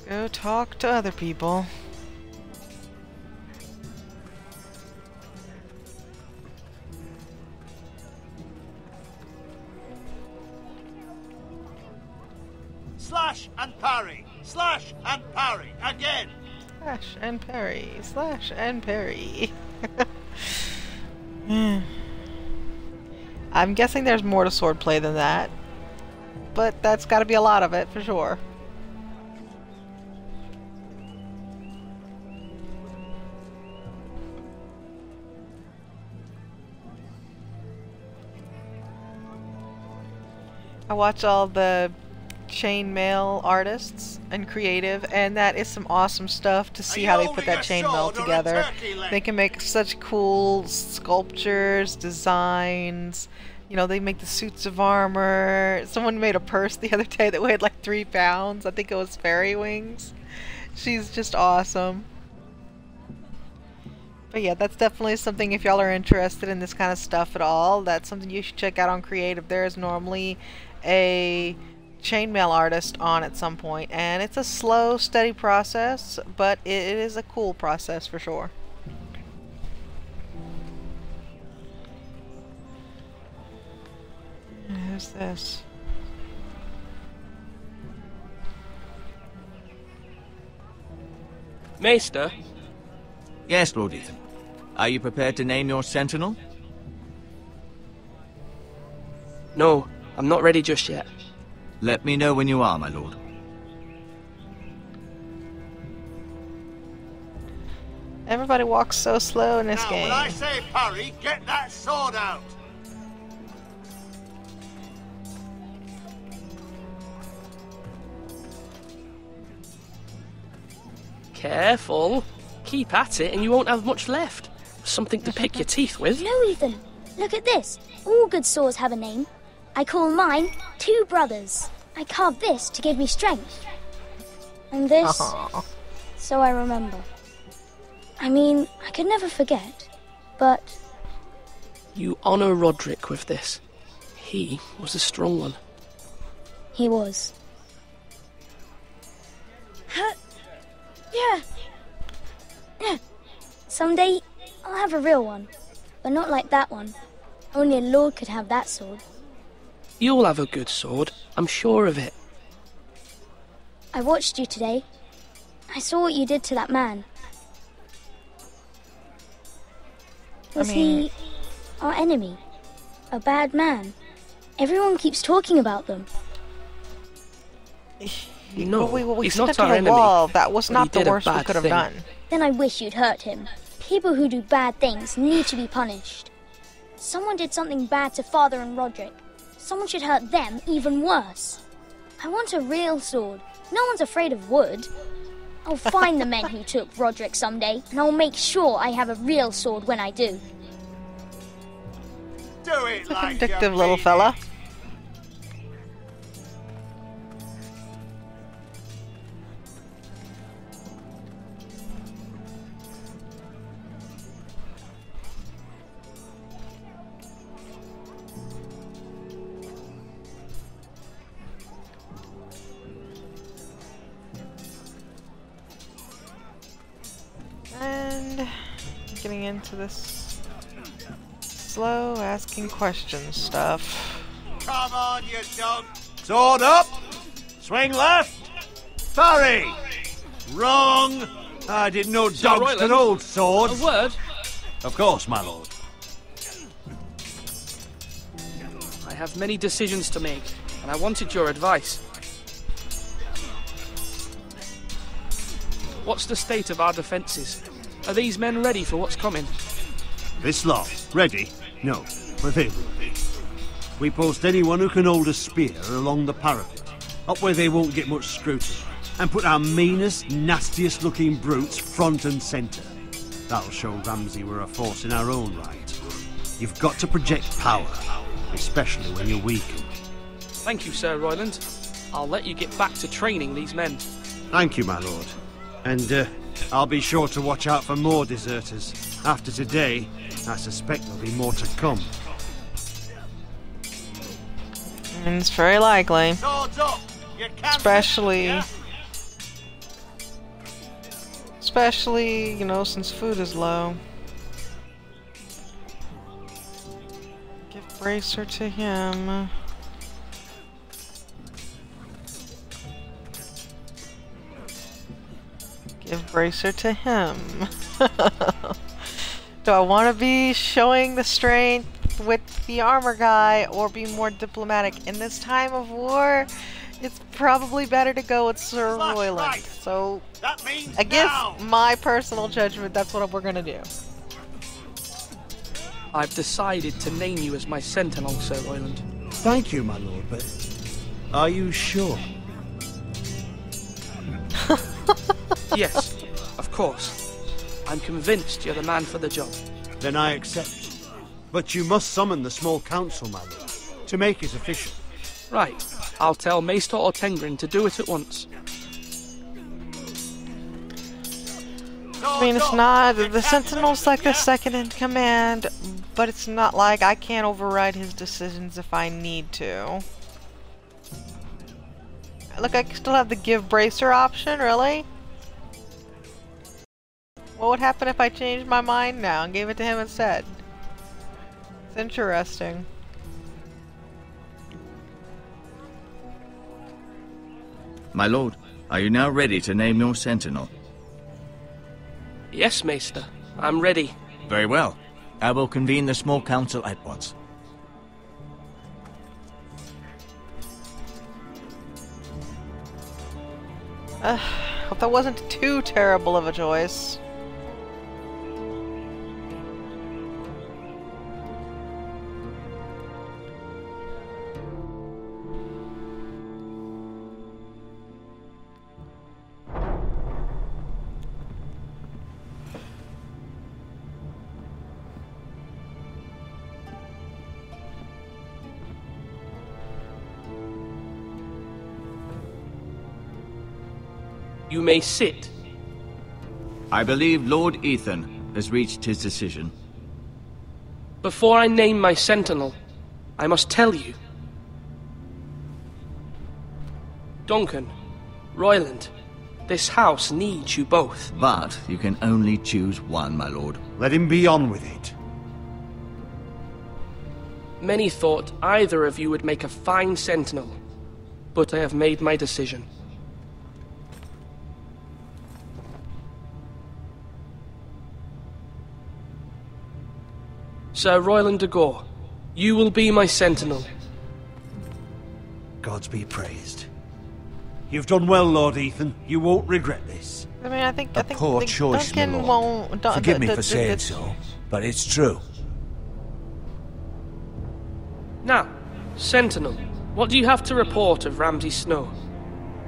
A: Let's go talk to other people.
H: Slash and parry. Slash and parry. Again.
A: Slash and parry. Slash and parry. I'm guessing there's more to swordplay than that. But that's gotta be a lot of it, for sure. I watch all the chainmail artists and creative, and that is some awesome stuff to see how they put that chainmail together. They can make such cool sculptures, designs. You know, they make the suits of armor. Someone made a purse the other day that weighed like 3 pounds. I think it was Fairy Wings. She's just awesome. But yeah, that's definitely something, if y'all are interested in this kind of stuff at all, that's something you should check out on Creative. There is normally a chainmail artist on at some point, and it's a slow, steady process, but it is a cool process for sure. Who's this?
O: Maester?
I: Yes, Lord Ethan. Are you prepared to name your sentinel?
O: No, I'm not ready just yet.
I: Let me know when you are, my lord.
A: Everybody walks so slow in this
H: Now,
A: game.
H: when I say parry, get that sword out.
O: Careful. Keep at it and you won't have much left. Something to pick your teeth with.
B: No, Ethan. Look at this. All good swords have a name. I call mine Two Brothers. I carved this to give me strength. And this, so I remember. I mean, I could never forget, but...
O: You honour Roderick with this. He was a strong one.
B: He was. Yeah. Someday, I'll have a real one. But not like that one. Only a lord could have that sword.
O: You'll have a good sword. I'm sure of it.
B: I watched you today. I saw what you did to that man. Was he our enemy? A bad man? Everyone keeps talking about them.
O: No,
A: we
O: he's
A: stood
O: not
A: up to
O: our
A: the
O: enemy.
A: wall. That was
O: but
A: not
O: he
A: the
O: did a
A: worst we
O: bad
A: could have
O: thing.
A: done.
B: Then I wish you'd hurt him. People who do bad things need to be punished. Someone did something bad to Father and Roderick. Someone should hurt them even worse. I want a real sword. No one's afraid of wood. I'll find the men who took Roderick someday, and I'll make sure I have a real sword when I do.
H: Do it
A: It's a
H: like
A: vindictive little fella. And getting into this slow asking questions stuff.
H: Come on, you dog. Sword up. Swing left. Parry. Wrong. I didn't know dogs
O: Royland,
H: could hold swords.
O: A word?
H: Of course, my lord.
O: I have many decisions to make, and I wanted your advice. What's the state of our defences? Are these men ready for what's coming?
M: This lot, ready? No, but they will be. We post anyone who can hold a spear along the parapet, up where they won't get much scrutiny, and put our meanest, nastiest looking brutes front and centre. That'll show Ramsay we're a force in our own right. You've got to project power, especially when you're weakened.
O: Thank you, Sir Royland. I'll let you get back to training these men.
M: Thank you, my lord. And I'll be sure to watch out for more deserters. After today, I suspect there'll be more to come.
A: And it's very likely.
H: Swords up. You can't
A: Especially, you know, since food is low. Give Bracer to him. Give Bracer to him. Do I want to be showing the strength with the armor guy or be more diplomatic? In this time of war, it's probably better to go with Sir Royland. So, against my personal judgment, that's what we're gonna do.
O: I've decided to name you as my sentinel, Sir Royland.
M: Thank you, my lord, but are you sure?
O: Yes, of course. I'm convinced you're the man for the job.
M: Then I accept. But you must summon the small council, my lord, to make it official.
O: Right. I'll tell Maester Ortengrin to do it at once.
A: I mean, it's not... The Sentinel's like the second in command, but it's not like I can't override his decisions if I need to. Look, I still have the give Bracer option, really? What would happen if I changed my mind now and gave it to him instead? It's interesting.
I: My lord, are you now ready to name your sentinel?
O: Yes, Maester. I'm ready.
I: Very well. I will convene the small council at once.
A: Hope that wasn't too terrible of a choice.
O: You may sit.
I: I believe Lord Ethan has reached his decision.
O: Before I name my sentinel, I must tell you. Duncan, Royland, this house needs you both.
I: But you can only choose one, my lord.
M: Let him be on with it.
O: Many thought either of you would make a fine sentinel, but I have made my decision. Sir Royland de Gore, you will be my sentinel.
M: Gods be praised. You've done well, Lord Ethan. You won't regret this.
A: I mean, I think
G: Poor choice, my
A: Duncan
G: lord.
A: won't.
G: Forgive me for saying so, but it's true.
O: Now, Sentinel, what do you have to report of Ramsay Snow?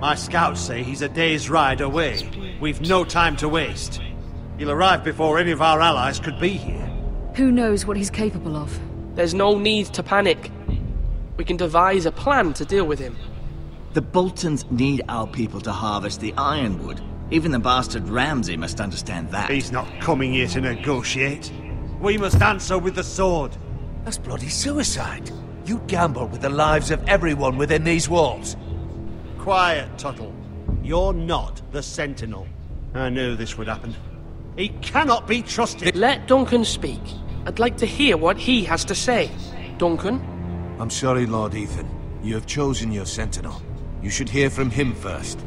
M: My scouts say he's a day's ride away. We've no time to waste. He'll arrive before any of our allies could be here.
K: Who knows what he's capable of?
O: There's no need to panic. We can devise a plan to deal with him.
I: The Boltons need our people to harvest the ironwood. Even the bastard Ramsay must understand that.
M: He's not coming here to negotiate. We must answer with the sword.
G: That's bloody suicide. You gamble with the lives of everyone within these walls.
M: Quiet, Tuttle. You're not the Sentinel. I knew this would happen. He cannot be trusted.
O: Let Duncan speak. I'd like to hear what he has to say. Duncan?
G: I'm sorry, Lord Ethan. You have chosen your sentinel. You should hear from him first.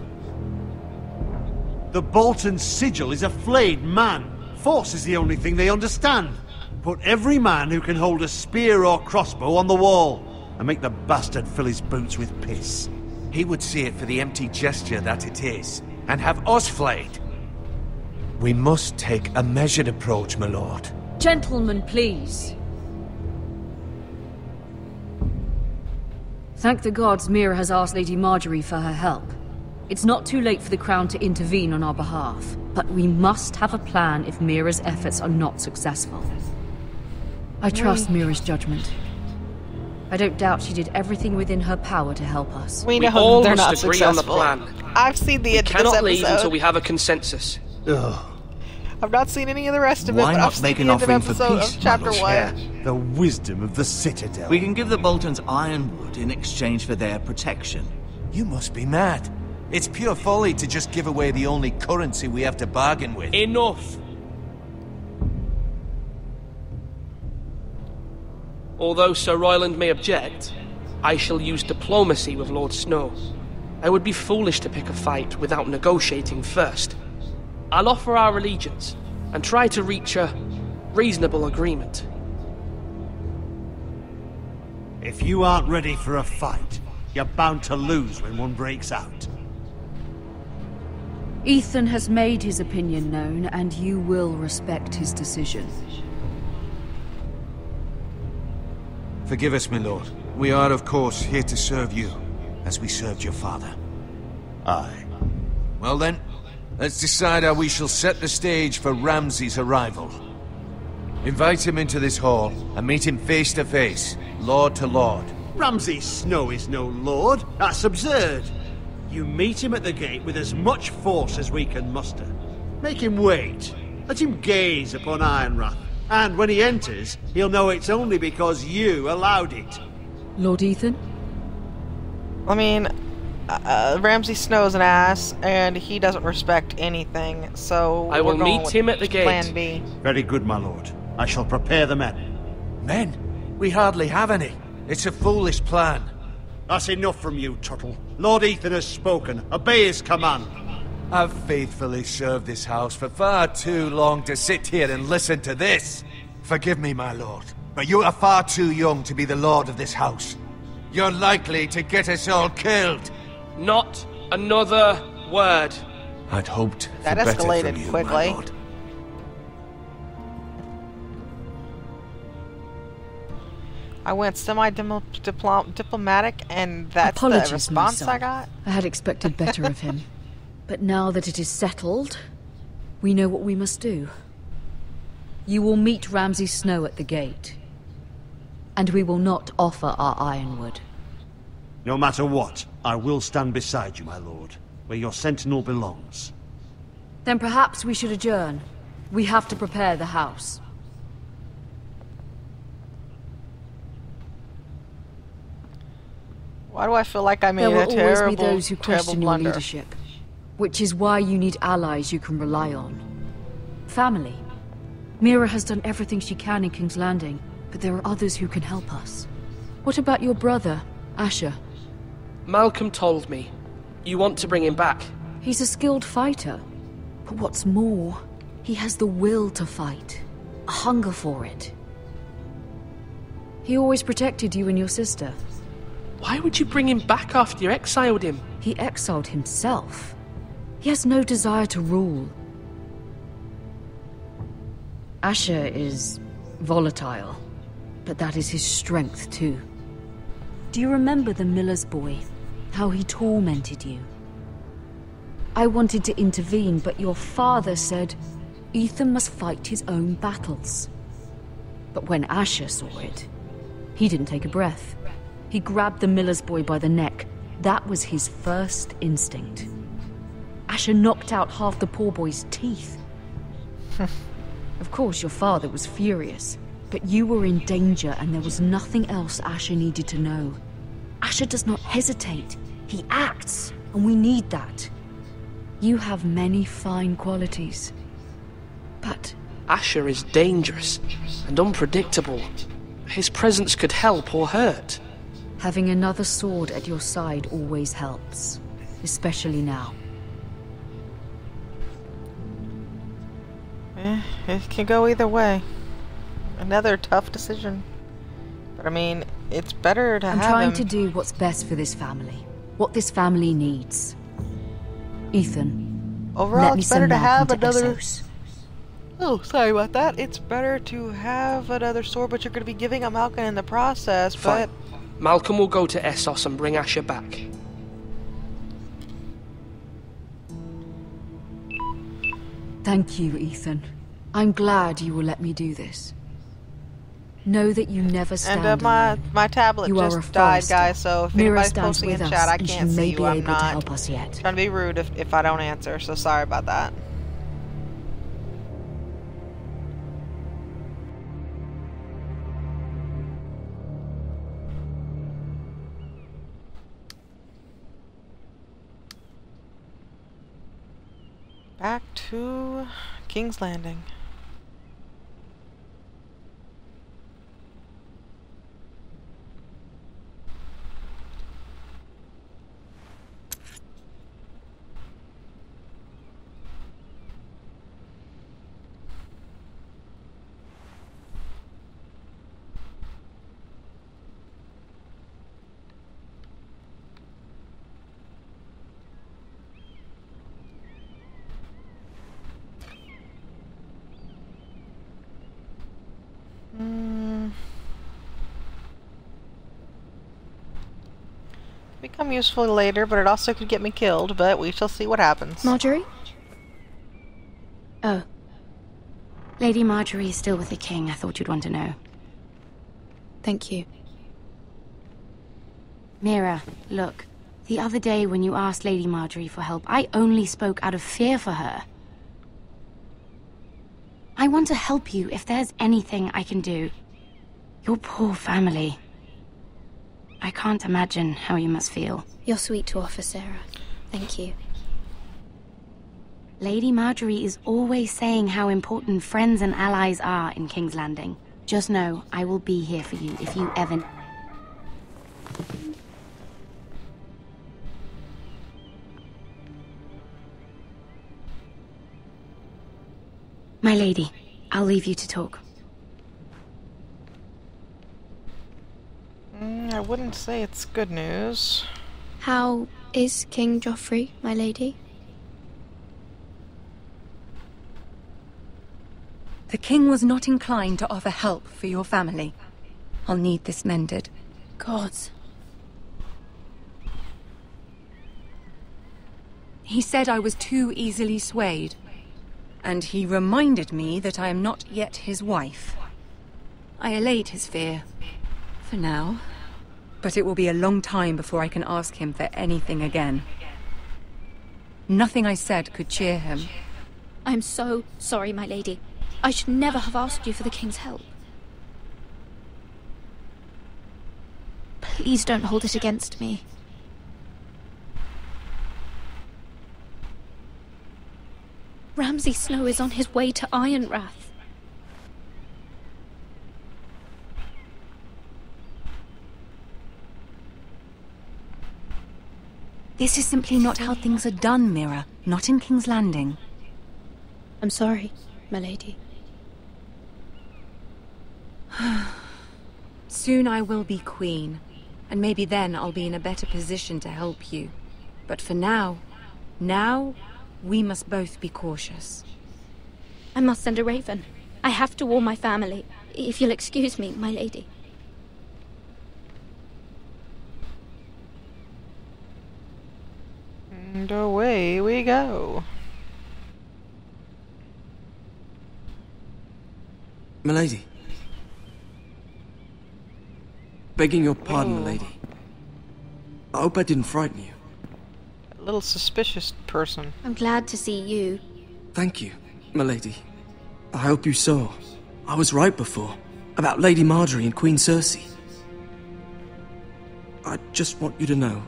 M: The Bolton sigil is a flayed man. Force is the only thing they understand. Put every man who can hold a spear or crossbow on the wall, and make the bastard fill his boots with piss.
G: He would see it for the empty gesture that it is, and have us flayed. We must take a measured approach, my lord.
K: Gentlemen, please. Thank the gods Mira has asked Lady Marjorie for her help. It's not too late for the Crown to intervene on our behalf, but we must have a plan if Mira's efforts are not successful. I trust Mira's judgment. I don't doubt she did everything within her power to help us.
A: We know
O: all
A: they're not
O: must agree
A: successful.
O: on the plan.
A: I've seen the end of this
O: Cannot
A: episode.
O: leave until we have a consensus.
M: Ugh.
A: I've not seen any of the rest of it,
I: Why
A: but
I: not
A: I've seen
I: make
A: the
I: an
A: end of
I: offering for
A: episode
I: peace,
A: of chapter
I: my
A: 1.
I: lord?
M: The wisdom of the Citadel.
I: We can give the Boltons ironwood in exchange for their protection.
G: You must be mad. It's pure folly to just give away the only currency we have to bargain with.
O: Enough! Although Sir Royland may object, I shall use diplomacy with Lord Snow. I would be foolish to pick a fight without negotiating first. I'll offer our allegiance, and try to reach a reasonable agreement.
M: If you aren't ready for a fight, you're bound to lose when one breaks out.
K: Ethan has made his opinion known, and you will respect his decision.
G: Forgive us, my lord. We are, of course, here to serve you, as we served your father.
M: Aye.
G: Well then, let's decide how we shall set the stage for Ramsay's arrival. Invite him into this hall, and meet him face to face, lord to lord.
M: Ramsay Snow is no lord. That's absurd. You meet him at the gate with as much force as we can muster. Make him wait. Let him gaze upon Ironrath. And when he enters, he'll know it's only because you allowed it.
K: Lord Ethan?
A: I mean, Ramsay Snow's an ass, and he doesn't respect anything, so
O: I will
A: we're going
O: meet
A: with
O: him at the gate.
A: Plan B.
M: Very good, my lord. I shall prepare the men.
G: Men? We hardly have any. It's a foolish plan.
M: That's enough from you, Tuttle. Lord Ethan has spoken. Obey his command.
G: I've faithfully served this house for far too long to sit here and listen to this. Forgive me, my lord, but you are far too young to be the lord of this house. You're likely to get us all killed.
O: Not another word.
G: I'd hoped
A: that
G: for better
A: escalated
G: from you,
A: quickly.
G: my lord.
A: I went semi-diplomatic, and that's
K: Apologies,
A: the response
K: my son.
A: I got?
K: I had expected better of him. But now that it is settled, we know what we must do. You will meet Ramsay Snow at the gate. And we will not offer our ironwood.
M: No matter what, I will stand beside you, my lord, where your sentinel belongs.
K: Then perhaps we should adjourn. We have to prepare the house.
A: Why do I feel like I made
K: There will
A: a terrible,
K: always be those who
A: terrible
K: question your
A: blunder?
K: leadership, which is why you need allies you can rely on. Family. Mira has done everything she can in King's Landing, but there are others who can help us. What about your brother, Asher?
O: Malcolm told me. You want to bring him back.
K: He's a skilled fighter. But what's more, he has the will to fight. A hunger for it. He always protected you and your sister.
O: Why would you bring him back after you exiled him?
K: He exiled himself. He has no desire to rule. Asher is volatile, but that is his strength too. Do you remember the miller's boy? How he tormented you? I wanted to intervene, but your father said Ethan must fight his own battles. But when Asher saw it, he didn't take a breath. He grabbed the miller's boy by the neck. That was his first instinct. Asher knocked out half the poor boy's teeth. Of course, your father was furious, but you were in danger and there was nothing else Asher needed to know. Asher does not hesitate. He acts, and we need that. You have many fine qualities, but...
O: Asher is dangerous and unpredictable. His presence could help or hurt.
K: Having another sword at your side always helps, especially now.
A: It can go either way. Another tough decision. But I mean, it's better to
K: I'm
A: have
K: trying
A: him...
K: to do what's best for this family. What this family needs. Ethan,
A: Overall,
K: let me
A: it's better
K: send
A: to
K: Malcolm
A: have
K: to
A: another...
K: Essos.
A: Oh, sorry about that. It's better to have another sword, but you're going to be giving up Malcolm in the process,
O: Fine.
A: but...
O: Malcolm will go to Essos and bring Asher back.
K: Thank you, Ethan. I'm glad you will let me do this. Know that you never stand
A: And
K: alone.
A: my tablet
K: You are a
A: just died,
K: Forrester.
A: guys, so if
K: Mira
A: anybody's
K: stands
A: posting in
K: with
A: chat,
K: us,
A: I
K: and
A: can't
K: she
A: see
K: may
A: you.
K: be
A: I'm
K: able to
A: not
K: help us yet.
A: trying to be rude if I don't answer, so sorry about that. Back to King's Landing. Become useful later, but it also could get me killed, but we shall see what happens.
Q: Marjorie? Oh. Lady Marjorie is still with the king. I thought you'd want to know.
T: Thank you.
Q: Mira, look. The other day when you asked Lady Marjorie for help, I only spoke out of fear for her. I want to help you if there's anything I can do. Your poor family. I can't imagine how you must feel.
B: You're sweet to offer, Sarah. Thank you.
Q: Lady Marjorie is always saying how important friends and allies are in King's Landing. Just know, I will be here for you if you ever...
R: My lady, I'll leave you to talk.
A: I wouldn't say it's good news.
Q: How is King Joffrey, my lady?
R: The king was not inclined to offer help for your family. I'll need this mended.
Q: Gods.
R: He said I was too easily swayed. And he reminded me that I am not yet his wife. I allayed his fear. For now. But it will be a long time before I can ask him for anything again. Nothing I said could cheer him.
Q: I'm so sorry, my lady. I should never have asked you for the king's help. Please don't hold it against me. Ramsay Snow is on his way to Ironrath.
R: This is simply not how things are done, Mira. Not in King's Landing.
Q: I'm sorry, my lady.
R: Soon I will be queen, and maybe then I'll be in a better position to help you. But for now, we must both be cautious.
Q: I must send a raven. I have to warn my family. If you'll excuse me, my lady.
A: And away we go.
E: Milady. Begging your pardon, milady. I hope I didn't frighten you.
A: A little suspicious person.
Q: I'm glad to see you.
E: Thank you, milady. I hope you saw. I was right before. About Lady Marjorie and Queen Cersei. I just want you to know,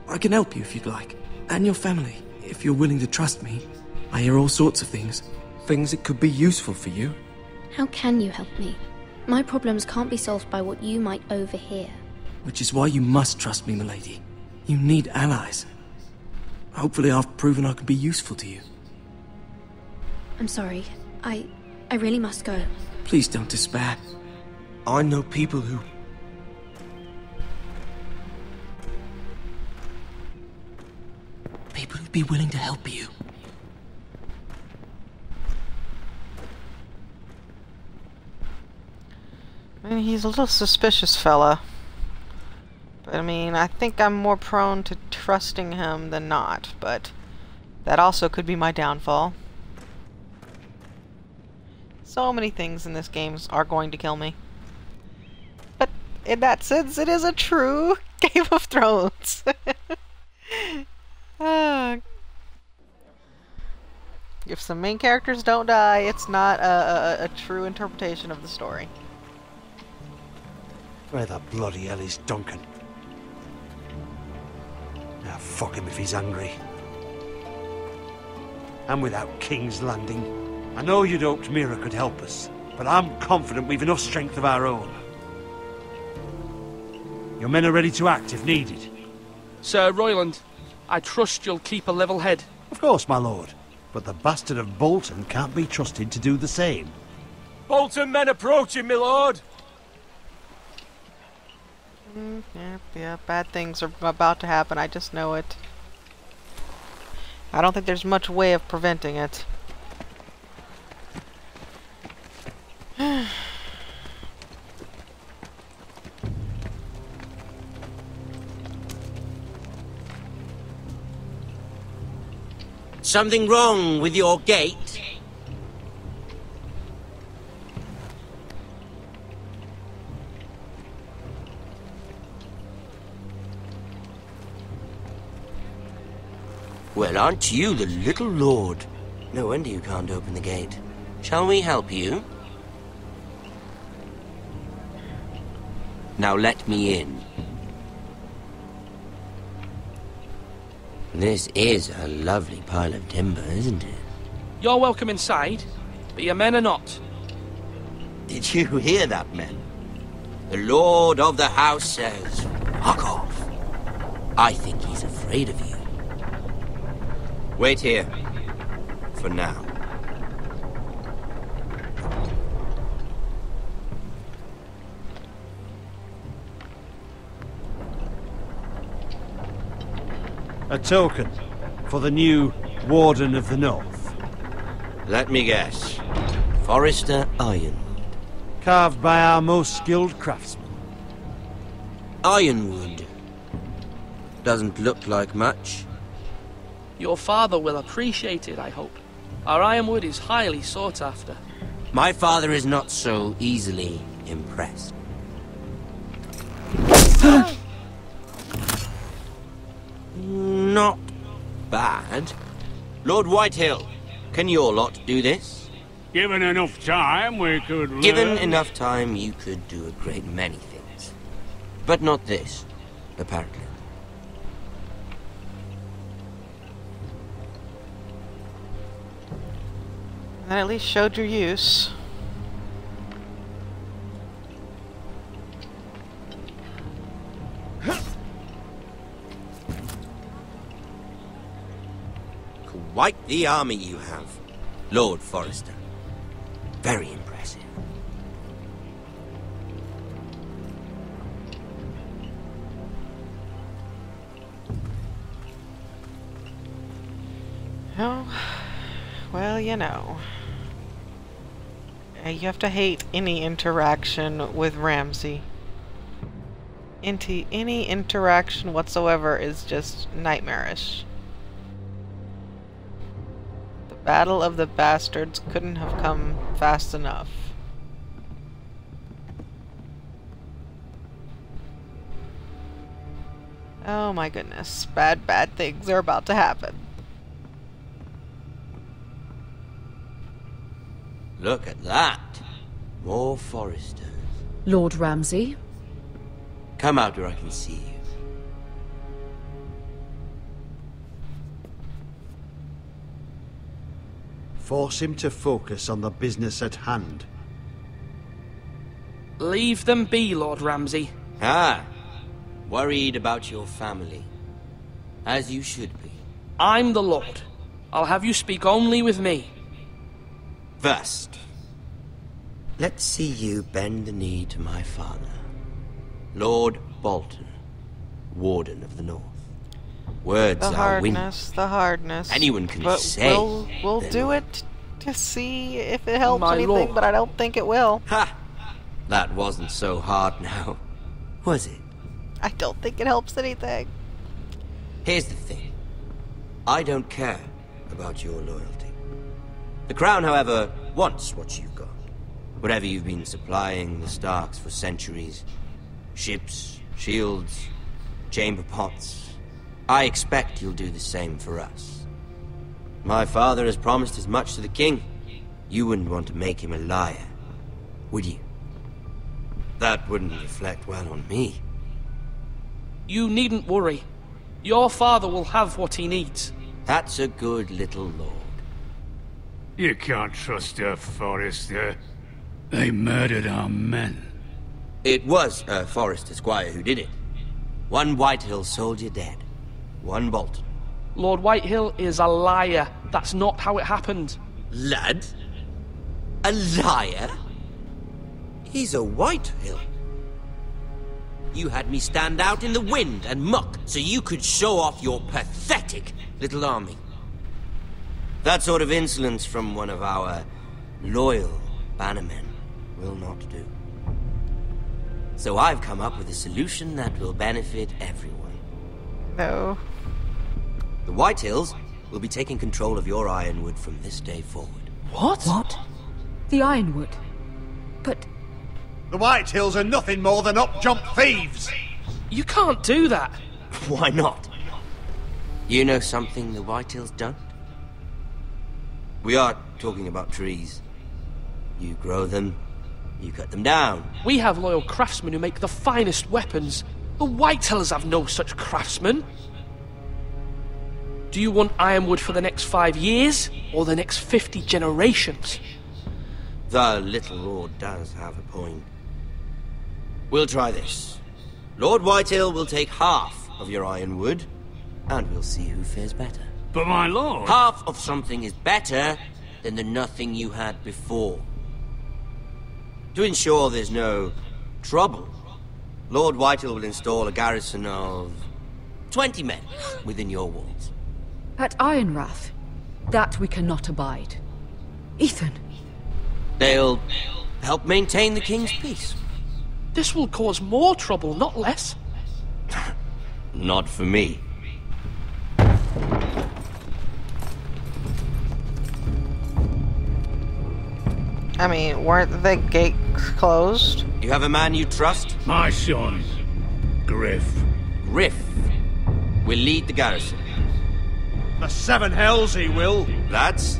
E: I can help you if you'd like. And your family, if you're willing to trust me. I hear all sorts of things. Things that could be useful for you.
Q: How can you help me? My problems can't be solved by what you might overhear.
E: Which is why you must trust me, milady. You need allies. Hopefully I've proven I can be useful to you.
Q: I'm sorry. I really must go.
E: Please don't despair. I know people who... People who'd be willing to help you.
A: I mean, he's a little suspicious fella. But I mean, I think I'm more prone to trusting him than not, but that also could be my downfall. So many things in this game are going to kill me. But in that sense, it is a true Game of Thrones. If some main characters don't die, it's not a true interpretation of the story.
M: Where the bloody hell is Duncan? Now fuck him if he's hungry. And without King's Landing. I know you'd hoped Mira could help us, but I'm confident we've enough strength of our own. Your men are ready to act if needed.
O: Sir Royland, I trust you'll keep a level head.
M: Of course, my lord. But the bastard of Bolton can't be trusted to do the same.
H: Bolton men approaching, my lord!
A: Yeah, bad things are about to happen, I just know it. I don't think there's much way of preventing it.
U: Something wrong with your gate? Well, aren't you the little lord? No wonder you can't open the gate. Shall we help you? Now let me in. This is a lovely pile of timber, isn't it?
O: You're welcome inside, but your men are not.
U: Did you hear that, men? The Lord of the House says, fuck off. I think he's afraid of you. Wait here. For now.
M: A token for the new Warden of the North.
U: Let me guess. Forrester Ironwood.
M: Carved by our most skilled craftsman.
U: Ironwood. Doesn't look like much.
O: Your father will appreciate it, I hope. Our ironwood is highly sought after.
U: My father is not so easily impressed. Not bad. Lord Whitehill, can your lot do this?
N: Given enough time, we could learn.
U: Given enough time, you could do a great many things. But not this, apparently.
A: That at least showed your use.
U: Quite the army you have, Lord Forrester. Very impressive.
A: Oh, well, you know. You have to hate any interaction with Ramsay. Any interaction whatsoever is just nightmarish. The Battle of the Bastards couldn't have come fast enough. Oh my goodness, bad things are about to happen.
U: Look at that. More Forresters.
K: Lord Ramsay?
U: Come out where I can see you.
M: Force him to focus on the business at hand.
O: Leave them be, Lord Ramsay.
U: Ah, worried about your family. As you should be.
O: I'm the Lord. I'll have you speak only with me.
U: First, let's see you bend the knee to my father, Lord Bolton, Warden of the North. Words are wind.
A: The hardness.
U: Anyone can
A: but
U: say.
A: We'll do it to see if it helps anything, but I don't think it will.
U: Ha! That wasn't so hard now, was it?
A: I don't think it helps anything.
U: Here's the thing. I don't care about your loyalty. The Crown, however, wants what you've got. Whatever you've been supplying the Starks for centuries. Ships, shields, chamber pots. I expect you'll do the same for us. My father has promised as much to the king. You wouldn't want to make him a liar, would you? That wouldn't reflect well on me.
O: You needn't worry. Your father will have what he needs.
U: That's a good little lord.
N: You can't trust her, Forrester. They murdered our men.
U: It was a Forrester squire who did it. One Whitehill soldier dead. One Bolton.
O: Lord Whitehill is a liar. That's not how it happened.
U: Lad? A liar? He's a Whitehill. You had me stand out in the wind and muck so you could show off your pathetic little army. That sort of insolence from one of our loyal bannermen will not do. So I've come up with a solution that will benefit everyone.
A: No.
U: The Whitehills will be taking control of your ironwood from this day forward.
K: What? What? The ironwood? But...
H: The Whitehills are nothing more than up-jump thieves!
O: You can't do that!
U: Why not? You know something the Whitehills don't? We are talking about trees. You grow them, you cut them down.
O: We have loyal craftsmen who make the finest weapons. The Whitehills have no such craftsmen. Do you want ironwood for the next 5 years, or the next 50 generations?
U: The little lord does have a point. We'll try this. Lord Whitehill will take half of your ironwood, and we'll see who fares better.
N: But my lord...
U: Half of something is better than the nothing you had before. To ensure there's no trouble, Lord Whitehill will install a garrison of 20 men within your walls.
K: At Ironrath, that we cannot abide. Ethan.
U: They'll help maintain the king's peace.
O: This will cause more trouble, not less.
U: Not for me.
A: I mean, weren't the gates closed?
U: You have a man you trust?
N: My son, Griff.
U: Griff will lead the garrison.
M: The seven hells he will.
U: Lads,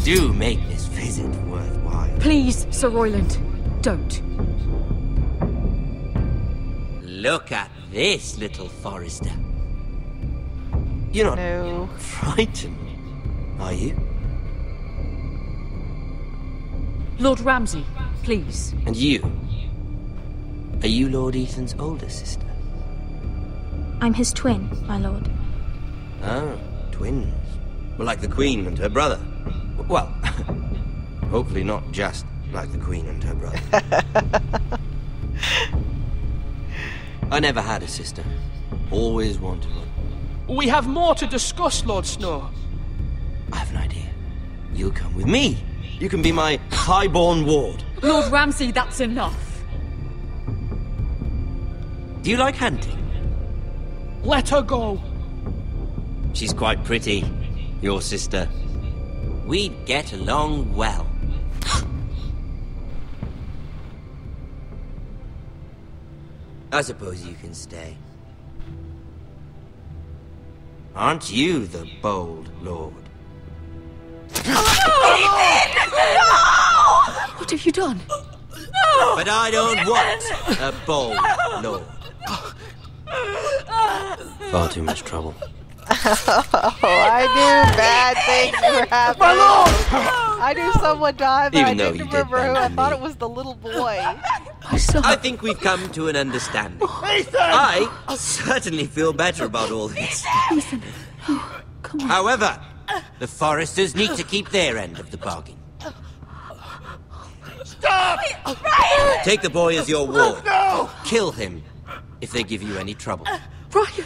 U: do make this visit worthwhile.
K: Please, Sir Royland, don't.
U: Look at this, little Forrester. You're not frightened, are you?
K: Lord Ramsay, please.
U: And you? Are you Lord Ethan's older sister?
L: I'm his twin, my lord.
U: Oh, twins. Well, like the Queen and her brother. Well, hopefully not just like the Queen and her brother. I never had a sister. Always wanted one.
O: We have more to discuss, Lord Snow.
U: I have an idea. You'll come with me. You can be my highborn ward.
K: Lord Ramsay, that's enough.
U: Do you like hunting?
O: Let her go.
U: She's quite pretty, your sister. We'd get along well. I suppose you can stay. Aren't you the bold lord?
K: What have you done?
U: But I don't want a bold lord. Far too much trouble.
A: Oh, I knew bad things were happening. I knew someone died, but
U: Even
A: I
U: though
A: didn't
U: you
A: remember
U: did
A: who. I
U: mention
A: thought
U: me.
A: it was the little boy.
U: I think we've come to an understanding. I certainly feel better about all this.
K: Ethan. Oh, come on.
U: However, the Foresters need to keep their end of the bargain.
F: Stop! Ryan!
U: Take the boy as your ward.
F: No!
U: Kill him if they give you any trouble.
K: Ryan!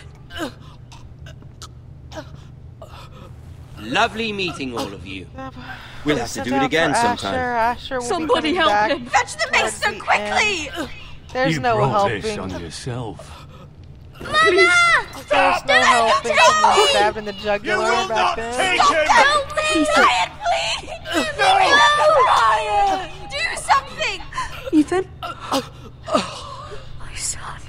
U: Lovely meeting all of you. We'll have to do it again
A: For
U: sometime.
A: Asher will
K: Somebody
A: be
K: help
A: back
K: him!
F: Fetch the mace so
A: towards the
F: quickly!
A: end. There's
N: You
A: no
N: brought
A: helping.
N: this on yourself.
A: There's no helping someone stabbed in the jugular
M: You will
A: back
M: not
A: then.
M: take him!
F: Help me! Ryan, please!
M: No!
F: Ryan! Do something!
K: Ethan? My son.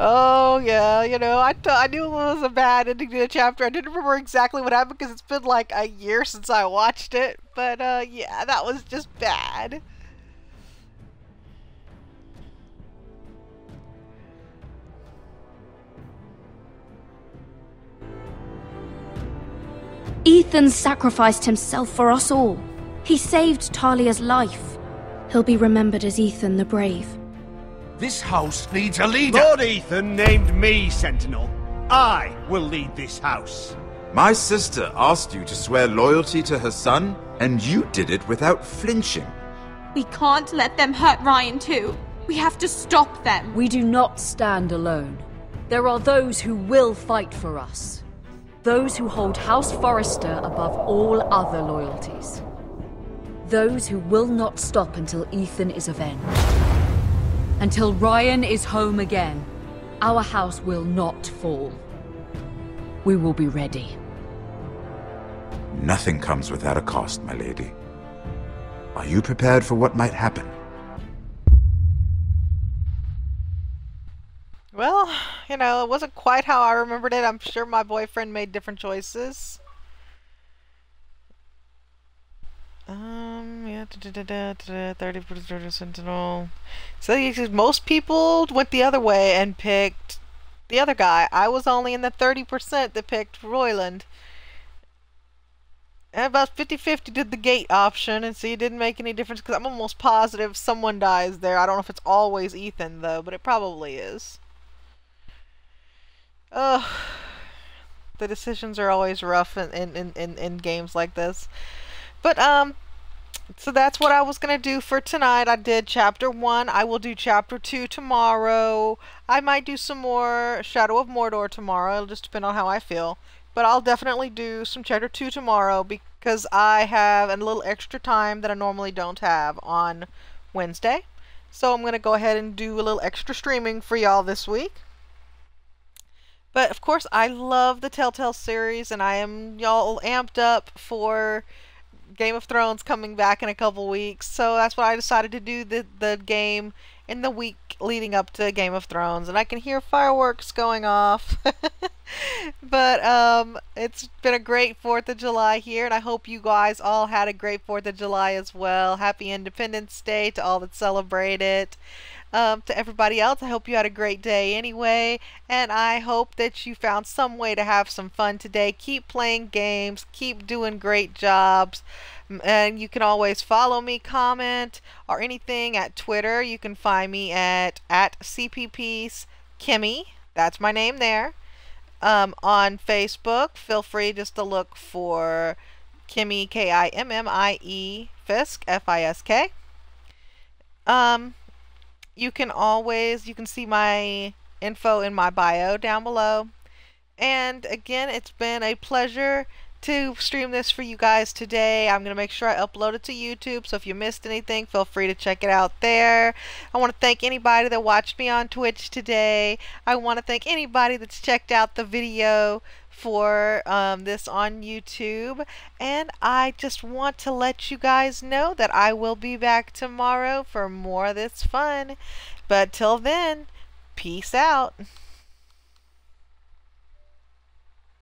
A: Oh yeah, you know, I knew it was a bad ending to the chapter. I didn't remember exactly what happened because it's been like a year since I watched it. But yeah, that was just bad.
B: Ethan sacrificed himself for us all. He saved Talia's life. He'll be remembered as Ethan the Brave.
G: This house needs a leader.
M: Lord Ethan named me Sentinel. I will lead this house.
S: My sister asked you to swear loyalty to her son, and you did it without flinching.
F: We can't let them hurt Ryan too. We have to stop them.
K: We do not stand alone. There are those who will fight for us. Those who hold House Forrester above all other loyalties. Those who will not stop until Ethan is avenged. Until Ryan is home again, our house will not fall. We will be ready.
S: Nothing comes without a cost, my lady. Are you prepared for what might happen?
A: Well, you know, it wasn't quite how I remembered it. I'm sure my boyfriend made different choices. Yeah, 30% Sentinel. So most people went the other way and picked the other guy. I was only in the 30% that picked Royland. And about 50-50 did the gate option, and see, it didn't make any difference because I'm almost positive someone dies there. I don't know if it's always Ethan, though, but it probably is. Ugh. The decisions are always rough in games like this. But, So that's what I was going to do for tonight. I did chapter 1. I will do chapter 2 tomorrow. I might do some more Shadow of Mordor tomorrow. It'll just depend on how I feel. But I'll definitely do some chapter 2 tomorrow because I have a little extra time that I normally don't have on Wednesday. So I'm going to go ahead and do a little extra streaming for y'all this week. But of course, I love the Telltale series, and I am y'all amped up for Game of Thrones coming back in a couple weeks. So that's why I decided to do the game in the week leading up to Game of Thrones. And I can hear fireworks going off. But it's been a great 4th of July here, and I hope you guys all had a great 4th of July as well. Happy Independence Day to all that celebrate it. To everybody else, I hope you had a great day anyway, and I hope that you found some way to have some fun today. Keep playing games, keep doing great jobs, and you can always follow me, comment, or anything at Twitter. You can find me at CPPskimmy. That's my name there. On Facebook, feel free just to look for Kimmy, Kimmie, Fisk, Fisk. You can see my info in my bio down below. And again, it's been a pleasure to stream this for you guys today. I'm going to make sure I upload it to YouTube, so if you missed anything, feel free to check it out there. I want to thank anybody that watched me on Twitch today. I want to thank anybody that's checked out the video for this on YouTube, and I just want to let you guys know that I will be back tomorrow for more of this fun. But till then, peace out.